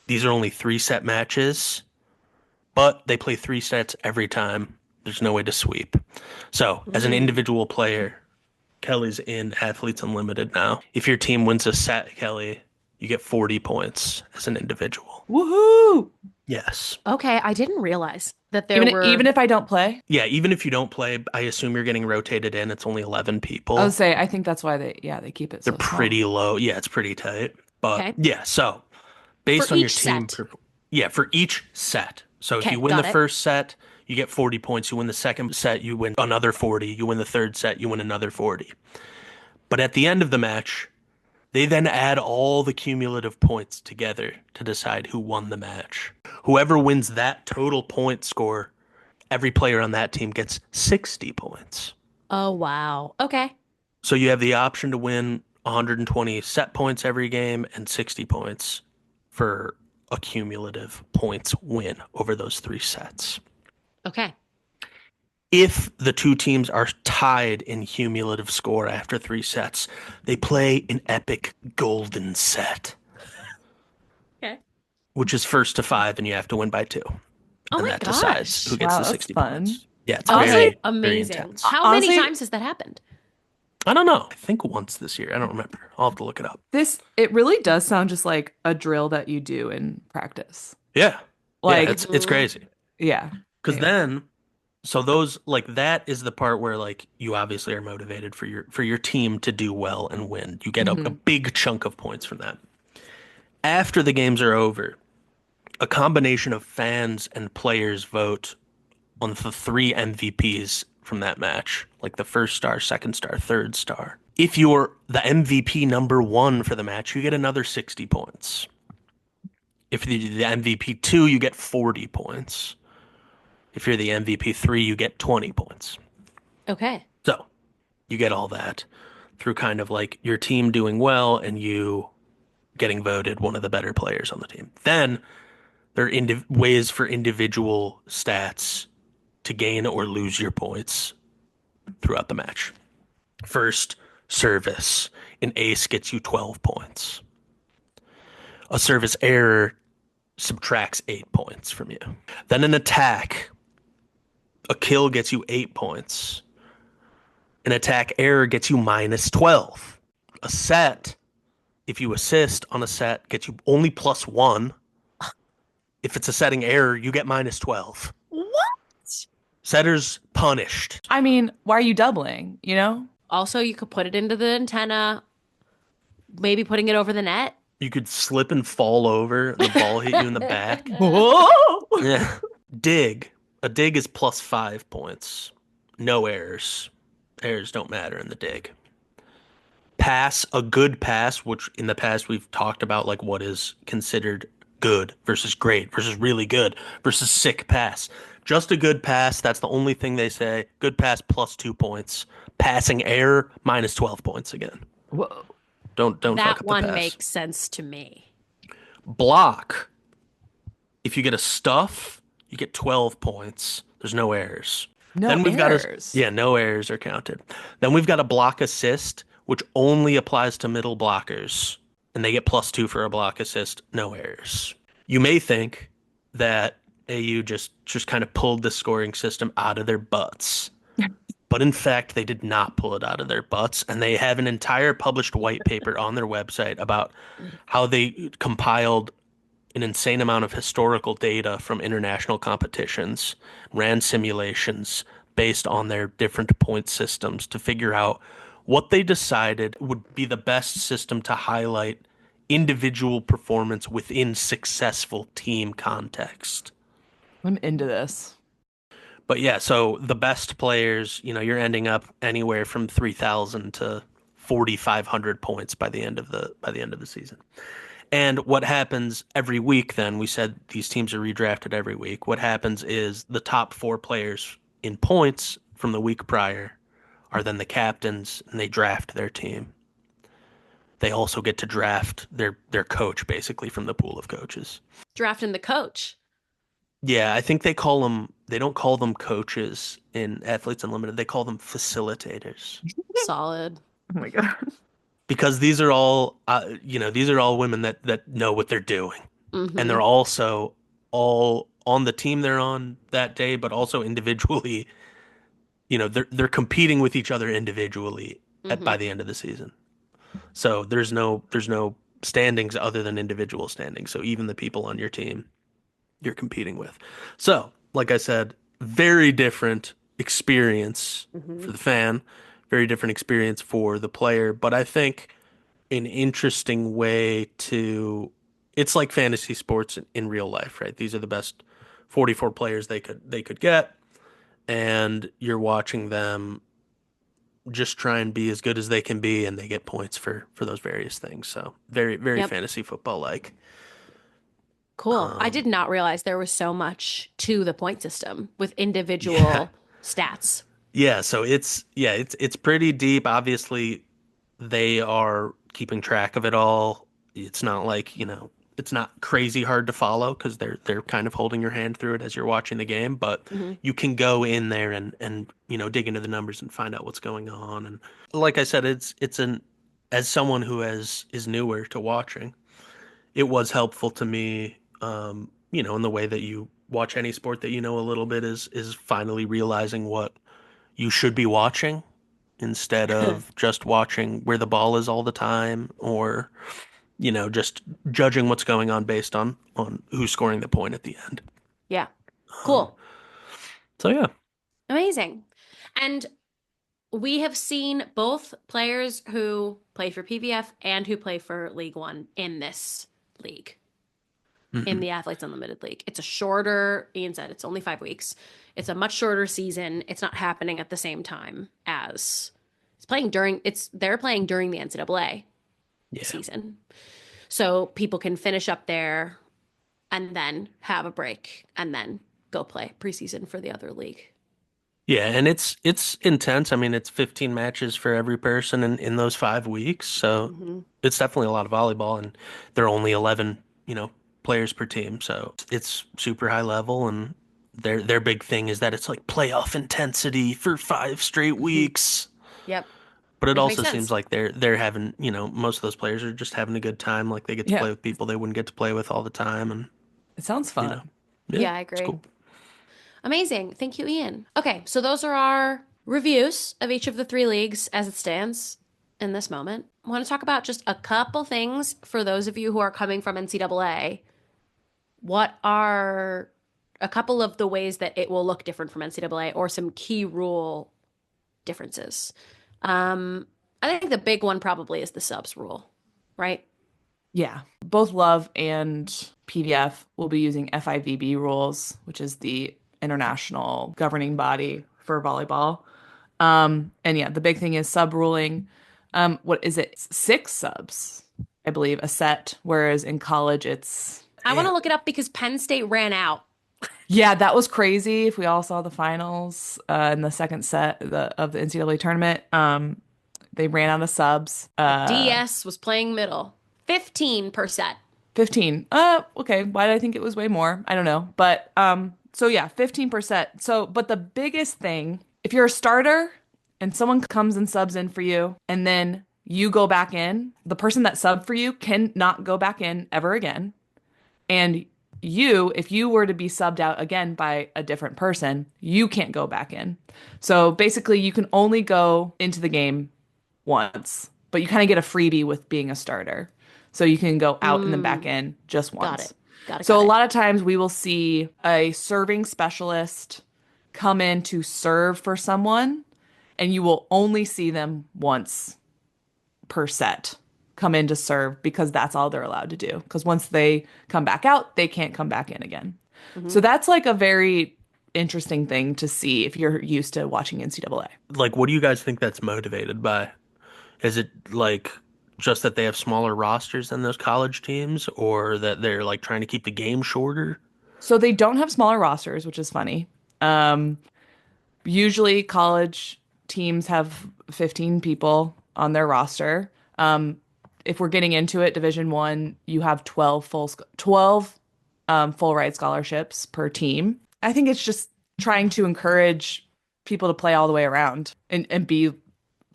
These are only 3-set matches, but they play 3 sets every time. There's no way to sweep. So as an individual player, Kelly's in Athletes Unlimited now. If your team wins a set, Kelly, you get 40 points as an individual. Woohoo! Yes. Okay, I didn't realize that there Even were. even if I don't play, Yeah, even if you don't play, I assume you're getting rotated in. It's only 11 people. I would say I think that's why they keep it so They're small. pretty low. Yeah, it's pretty tight. But Okay. yeah, so based For on your each team, set. for each set. So if Okay, you win the got it. first set, you get 40 points. You win the second set, you win another 40. You win the third set, you win another 40. But at the end of the match, they then add all the cumulative points together to decide who won the match. Whoever wins that total point score, every player on that team gets 60 points. Oh, wow. Okay. So you have the option to win 120 set points every game and 60 points for a cumulative points win over those 3 sets. Okay. If the 2 teams are tied in cumulative score after 3 sets, they play an epic golden set, Okay. which is first to 5, and you have to win by 2. Oh And my that decides gosh. who gets Wow, the that's 60 fun. points. Yeah, it's Honestly, very Amazing. intense. How many Honestly- times has that happened? I don't know. I think once this year. I don't remember. I'll have to look it up. It really does sound just like a drill that you do in practice. Yeah. Like, yeah, it's crazy. yeah. Because Anyway. then, so those like that is the part where like you obviously are motivated for your team to do well and win. You get a big chunk of points from that. After the games are over, a combination of fans and players vote on the 3 MVPs from that match, like the first star, second star, third star. If you're the MVP number 1 for the match, you get another 60 points. If you're the MVP 2, you get 40 points. If you're the MVP 3, you get 20 points. Okay. So you get all that through kind of like your team doing well and you getting voted one of the better players on the team. Then there are ways for individual stats to gain or lose your points throughout the match. First, service. An ace gets you 12 points. A service error subtracts 8 points from you. Then an attack. A kill gets you 8 points. An attack error gets you minus 12. A set, if you assist on a set, gets you only +1. If it's a setting error, you get minus 12. What? Setters punished. I mean, why are you doubling, you know? Also, you could put it into the antenna, maybe putting it over the net. You could slip and fall over, and the ball hit you in the back. Whoa! Yeah. Dig. A dig is +5 points. No errors. Errors don't matter in the dig. Pass, a good pass, which in the past we've talked about like what is considered good versus great versus really good versus sick pass. Just a good pass, that's the only thing they say. Good pass plus 2 points. Passing error minus 12 points again. Whoa. Don't fuck That up the one pass. makes sense to me. Block. If you get a stuff, you get 12 points. There's no errors. No Then we've got a errors. yeah, no errors are counted. Then we've got a block assist, which only applies to middle blockers, and they get +2 for a block assist, no errors. You may think that AU just kind of pulled the scoring system out of their butts. But in fact, they did not pull it out of their butts, and they have an entire published white paper on their website about how they compiled an insane amount of historical data from international competitions, ran simulations based on their different point systems to figure out what they decided would be the best system to highlight individual performance within successful team context. I'm into this. But yeah, so the best players, you're ending up anywhere from 3,000 to 4,500 points by the end of the season. And what happens every week then, we said these teams are redrafted every week. What happens is the top 4 players in points from the week prior are then the captains, and they draft their team. They also get to draft their coach basically from the pool of coaches. Drafting the coach. Yeah, I think they don't call them coaches in Athletes Unlimited. They call them facilitators. Solid. Oh my God. Because these are all women that know what they're doing. And they're Mm-hmm. also all on the team they're on that day, but also individually, they're competing with each other individually by Mm-hmm. the end of the season. So there's no standings other than individual standings. So even the people on your team you're competing with. So, like I said, very different experience Mm-hmm. for the fan, very different experience for the player, but I think an interesting way to it's like fantasy sports in real life, right? These are the best 44 players they could get, and you're watching them just try and be as good as they can be, and they get points for those various things. So very, very Yep. fantasy football like. Cool. I did Um, not realize there was so much to the point system with yeah. individual stats. Yeah, so it's pretty deep. Obviously, they are keeping track of it all. It's not like, it's not crazy hard to follow because they're kind of holding your hand through it as you're watching the game, but Mm-hmm. you can go in there and dig into the numbers and find out what's going on. And like I said, it's an as someone who is newer to watching, it was helpful to me, in the way that you watch any sport that you know a little bit is finally realizing what you should be watching instead of just watching where the ball is all the time or just judging what's going on based on who's scoring the point at the end. Yeah. Um, Cool. so yeah. Amazing. And we have seen both players who play for PVF and who play for League One in this league, in Hmm. the Athletes Unlimited League. It's a shorter, Ian said it's only 5 weeks. It's a much shorter season. It's not happening at the same time as they're playing during the NCAA Yeah. season. So people can finish up there and then have a break and then go play preseason for the other league. Yeah, and it's intense. I mean, it's 15 matches for every person in those 5 weeks, so Mm-hmm. it's definitely a lot of volleyball, and there are only 11, players per team, so it's super high level, and their big thing is that it's like playoff intensity for 5 straight weeks. Yep. But it Which makes also seems sense. like they're having, most of those players are just having a good time, like they get to Yeah, play with people they wouldn't get to play with all the time, and it sounds you know, fun. yeah, Yeah, I it's agree. cool. Amazing. Thank you, Ian. Okay, so those are our reviews of each of the 3 leagues as it stands in this moment. I want to talk about just a couple things for those of you who are coming from NCAA. What are a couple of the ways that it will look different from NCAA or some key rule differences? I think the big one probably is the subs rule, right? Yeah, both Love and PDF will be using FIVB rules, which is the international governing body for volleyball. And yeah, the big thing is sub ruling. What is it? 6 subs, I believe, a set, whereas in college it's I want to Damn. look it up because Penn State ran out. yeah, that was crazy. If we all saw the finals in the second set of the NCAA tournament, they ran out of subs. DS was playing middle. 15%. 15. Okay. Why did I think it was way more? I don't know. But so yeah, 15%. So, but the biggest thing, if you're a starter and someone comes and subs in for you, and then you go back in, the person that subbed for you cannot go back in ever again. And you, if you were to be subbed out again by a different person, you can't go back in. So basically, you can only go into the game once, but you kind of get a freebie with being a starter. So you can go out and then back Mm, in just got it. once. Got it. So Got a it. lot of times we will see a serving specialist come in to serve for someone, and you will only see them once per set come in to serve because that's all they're allowed to do. Because once they come back out, they can't come back in again. Hmm. So that's like a very interesting thing to see if you're used to watching NCAA. Like, what do you guys think that's motivated by? Is it like just that they have smaller rosters than those college teams, or that they're like trying to keep the game shorter? So they don't have smaller rosters, which is funny. Um, Usually college teams have 15 people on their roster. If we're getting into it, Division One, you have 12 full ride scholarships per team. I think it's just trying to encourage people to play all the way around and be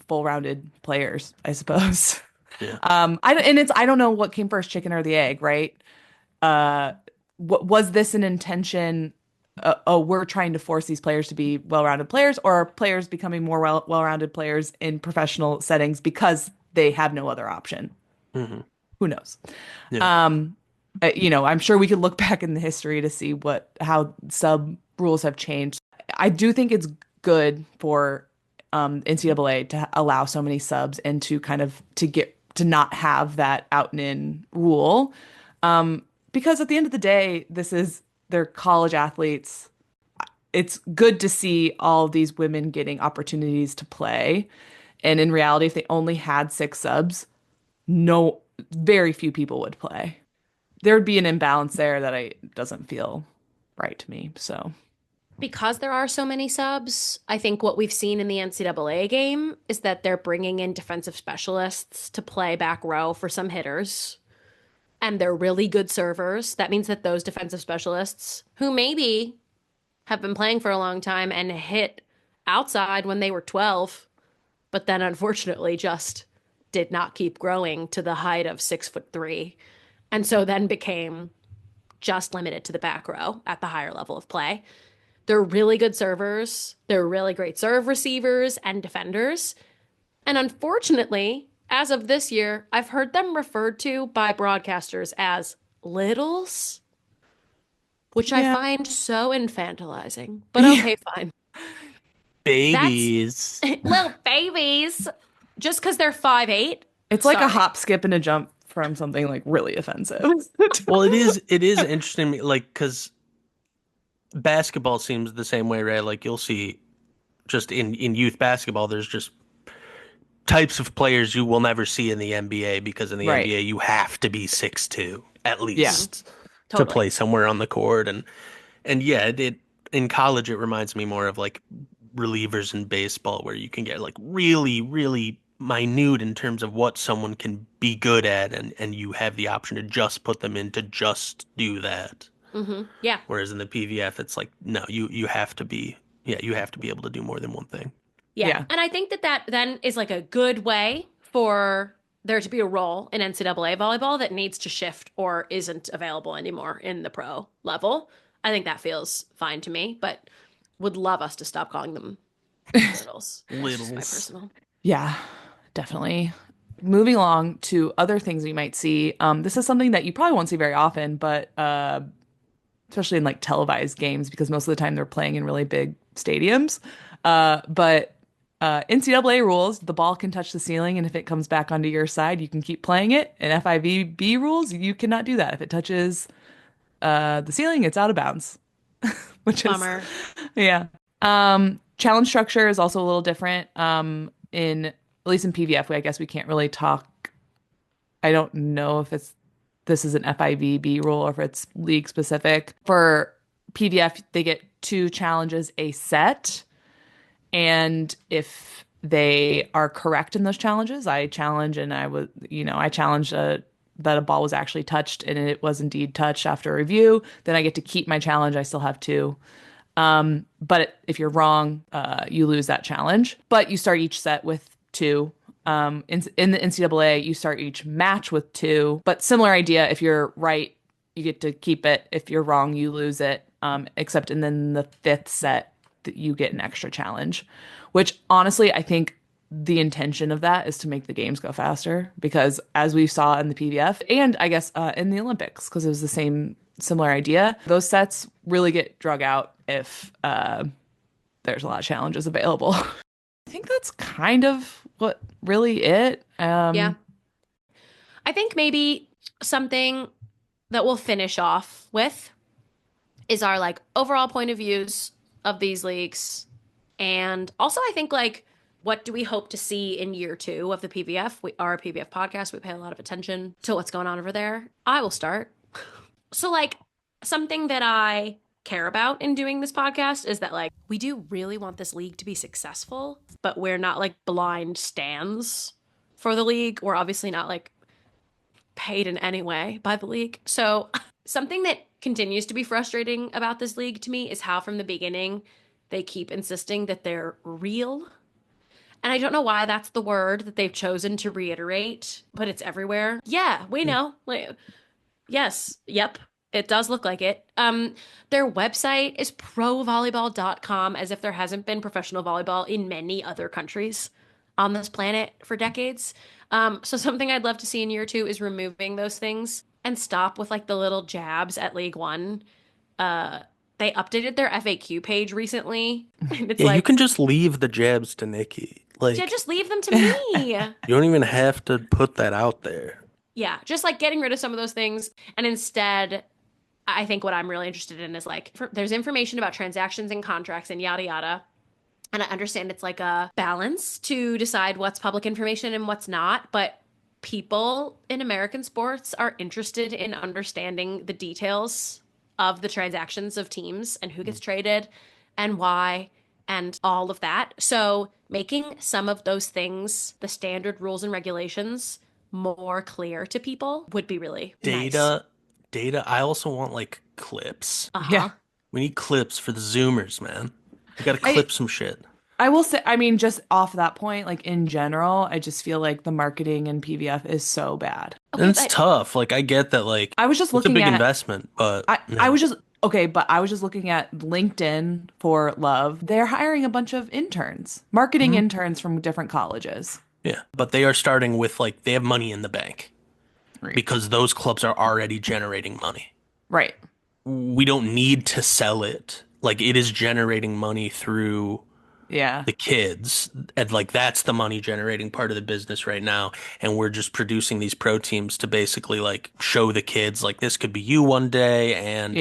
full-rounded players, I suppose. Yeah. I don't know what came first, chicken or the egg, right? Was this an intention? Oh, we're trying to force these players to be well-rounded players, or are players becoming more well-rounded players in professional settings because they have no other option? Hmm. Who knows? Yeah. Um, I'm sure we could look back in the history to see how sub rules have changed. I do think it's good for NCAA to allow so many subs and to kind of to not have that out and in rule. Because at the end of the day, they're college athletes. It's good to see all these women getting opportunities to play. And in reality, if they only had 6 subs, no, very few people would play. There would be an imbalance there that I doesn't feel right to me. So Because there are so many subs, I think what we've seen in the NCAA game is that they're bringing in defensive specialists to play back row for some hitters. And they're really good servers. That means that those defensive specialists, who maybe have been playing for a long time and hit outside when they were 12, but then unfortunately just did not keep growing to the height of 6'3", and so then became just limited to the back row at the higher level of play. They're really good servers. They're really great serve receivers and defenders. And unfortunately, as of this year, I've heard them referred to by broadcasters as littles, which I yeah, find so infantilizing. But yeah, okay, fine. That's Babies. little babies. Just because they're 5'8". it's like a Sorry. hop, skip, and a jump from something like really offensive. Well, it is interesting, like, because basketball seems the same way, right? Like, you'll see just in youth basketball, there's just types of players you will never see in the NBA, because in the Right. NBA you have to be 6'2" at Yeah. least to Totally. play somewhere on the court. And yeah, it in college it reminds me more of like relievers in baseball, where you can get like really, really minute in terms of what someone can be good at, and you have the option to just put them in to just do that. Yeah. Whereas in the PVF, it's like, no, you have to be, yeah, you have to be able to do more than one thing. Yeah. Yeah. And I think that that then is like a good way for there to be a role in NCAA volleyball that needs to shift or isn't available anymore in the pro level. I think that feels fine to me, but would love us to stop calling them littles. That's just my Littles. personal. Yeah, definitely. Moving along to other things we might see. This is something that you probably won't see very often, but especially in like televised games, because most of the time they're playing in really big stadiums. But NCAA rules, the ball can touch the ceiling, and if it comes back onto your side, you can keep playing it. And FIVB rules, you cannot do that. If it touches the ceiling, it's out of bounds, which is Bummer. yeah. Challenge structure is also a little different. In at least in PVF, I guess we can't really talk. I don't know if this is an FIVB rule or if it's league specific. For PVF, they get 2 challenges a set, and if they are correct in those challenges, I challenge, and I challenged that a ball was actually touched and it was indeed touched after review. Then I get to keep my challenge. I still have 2. But if you're wrong, you lose that challenge. But you start each set with 2. In the NCAA, you start each match with 2. But similar idea. If you're right, you get to keep it. If you're wrong, you lose it. Except and then the 5th set, that you get an extra challenge, which honestly, I think the intention of that is to make the games go faster, because as we saw in the PVF and I guess in the Olympics, because it was the similar idea, those sets really get drug out if there's a lot of challenges available. I think that's kind of what really it. Yeah. I think maybe something that we'll finish off with is our like overall point of views of these leagues. And also I think like, what do we hope to see in year 2 of the PVF? We are a PVF podcast. We pay a lot of attention to what's going on over there. I will start. So like something that I care about in doing this podcast is that like we do really want this league to be successful, but we're not like blind stans for the league. We're obviously not like paid in any way by the league. So something that continues to be frustrating about this league to me is how from the beginning they keep insisting that they're real. And I don't know why that's the word that they've chosen to reiterate, but it's everywhere. Yeah, we know. Like, yes, yep, it does look like it. Their website is provolleyball.com, as if there hasn't been professional volleyball in many other countries on this planet for decades. So something I'd love to see in year 2 is removing those things and stop with like the little jabs at League One. They updated their FAQ page recently. And it's you can just leave the jabs to Nikki. Like, yeah, just leave them to me. You don't even have to put that out there. Yeah, just like getting rid of some of those things. And instead, I think what I'm really interested in is like, there's information about transactions and contracts and yada yada. And I understand it's like a balance to decide what's public information and what's not. But people in American sports are interested in understanding the details of the transactions of teams and who gets traded and why and all of that. So making some of those things, the standard rules and regulations, more clear to people would be really nice. Data. I also want like clips. Yeah. We need clips for the Zoomers, man. We gotta clip some shit. I will say, I mean, just off that point, like in general, I just feel like the marketing in PVF is so bad. And it's tough. Like I get that, like I was just looking it's a big at investment, but I was just but I was just looking at LinkedIn for Love. They're hiring a bunch of interns, marketing interns from different colleges. Yeah, but they are starting with like they have money in the bank because those clubs are already generating money. Right. We don't need to sell it. Like it is generating money through the kids, and like that's the money generating part of the business right now, and we're just producing these pro teams to basically like show the kids like this could be you one day, and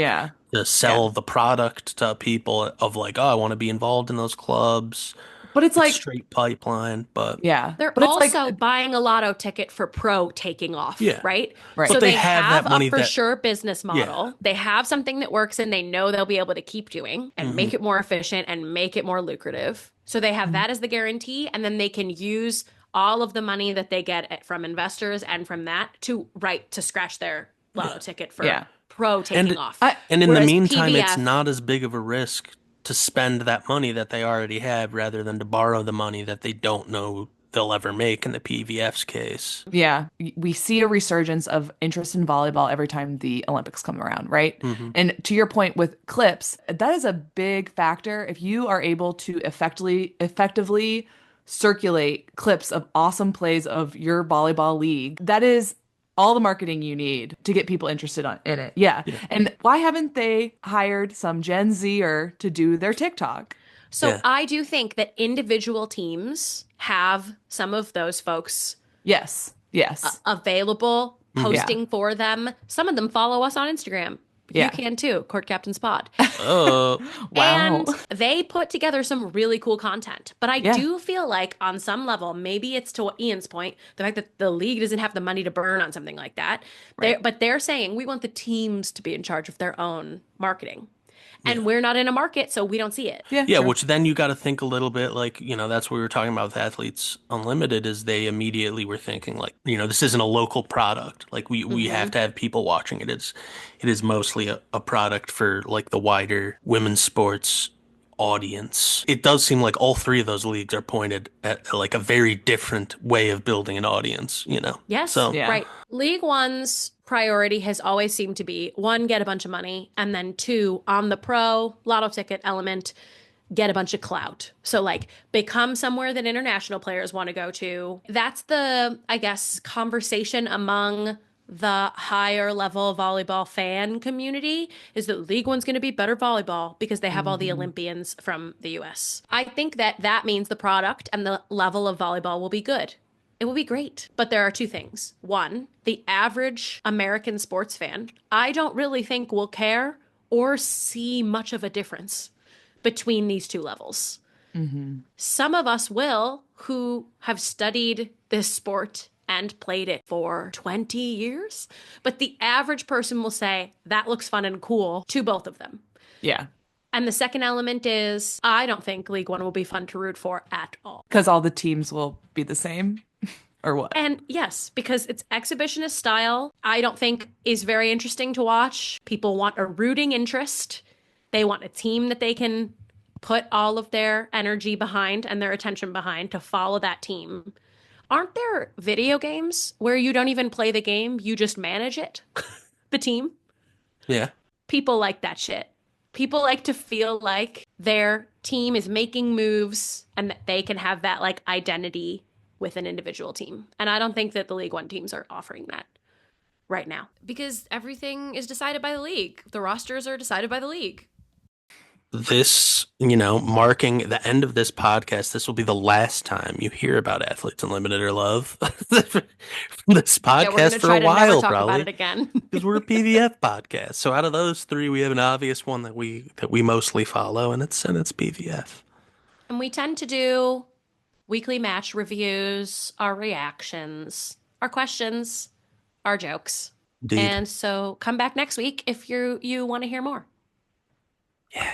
to sell the product to people of like, oh, I want to be involved in those clubs. But it's like straight pipeline, but they're also buying a lotto ticket for pro taking off, right? Right. So but they have that money a for sure business model. Yeah. They have something that works and they know they'll be able to keep doing and make it more efficient and make it more lucrative. So they have that as the guarantee, and then they can use all of the money that they get from investors and from that to scratch their lotto ticket for pro taking off. And in the meantime, it's not as big of a risk to spend that money that they already have rather than to borrow the money that they don't know they'll ever make in the PVF's case. Yeah. We see a resurgence of interest in volleyball every time the Olympics come around, right? And to your point with clips, that is a big factor. If you are able to effectively circulate clips of awesome plays of your volleyball league, that is all the marketing you need to get people interested in it. Yeah. And why haven't they hired some Gen Zer to do their TikTok? So I do think that individual teams have some of those folks available, posting for them. Some of them follow us on Instagram. You can too, Court Captain's Pod. Wow. And they put together some really cool content. But I Yeah. do feel like on some level, maybe it's to Ian's point, the fact that the league doesn't have the money to burn on something like that. Right. But they're saying we want the teams to be in charge of their own marketing. Yeah. And we're not in a market, so we don't see it. Yeah, Yeah, true. which then you got to think a little bit like, that's what we were talking about with Athletes Unlimited is they immediately were thinking like, this isn't a local product. Like we have Hmm. to have people watching it. It is mostly a product for like the wider women's sports audience. It does seem like all three of those leagues are pointed at like a very different way of building an audience. Yes, So, Yeah. right. League One's priority has always seemed to be one, get a bunch of money, and then two, on the pro lotto ticket element, get a bunch of clout. So, like, become somewhere that international players want to go to. That's the, I guess, conversation among the higher level volleyball fan community is that League One's going to be better volleyball because they have all the Hmm. Olympians from the US. I think that that means the product and the level of volleyball will be good. It will be great. But there are two things. One, the average American sports fan, I don't really think will care or see much of a difference between these two levels. Hmm. Some of us will who have studied this sport and played it for 20 years, but the average person will say that looks fun and cool to both of them. Yeah. And the second element is I don't think League One will be fun to root for at all. Because all the teams will be the same, or what? And yes, because it's exhibitionist style, I don't think is very interesting to watch. People want a rooting interest. They want a team that they can put all of their energy behind and their attention behind to follow that team. Aren't there video games where you don't even play the game, you just manage it? The team? yeah. People like that shit. People like to feel like their team is making moves and that they can have that like identity with an individual team. And I don't think that the League One teams are offering that right now. Because everything is decided by the league. The rosters are decided by the league. This, marking the end of this podcast, this will be the last time you hear about Athletes Unlimited or Love from this Yeah, we're going podcast to for try a to never while, talk about probably, it again. because we're a PVF podcast. So out of those three, we have an obvious one that we mostly follow, and it's PVF. And we tend to do weekly match reviews, our reactions, our questions, our jokes. Indeed. And so come back next week if you want to hear more. Yeah.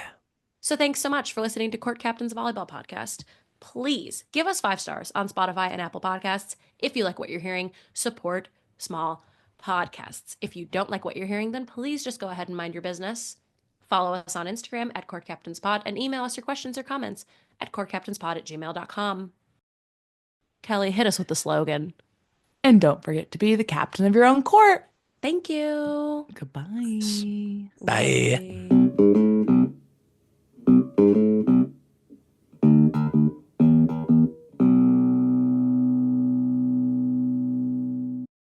So thanks so much for listening to Court Captain's Volleyball Podcast. Please give us 5 stars on Spotify and Apple Podcasts. If you like what you're hearing, support small podcasts. If you don't like what you're hearing, then please just go ahead and mind your business. Follow us on Instagram at CourtCaptainsPod and email us your questions or comments at courtcaptainspod@gmail.com. Kelly, hit us with the slogan. And don't forget to be the captain of your own court. Thank you. Goodbye. Bye. Bye.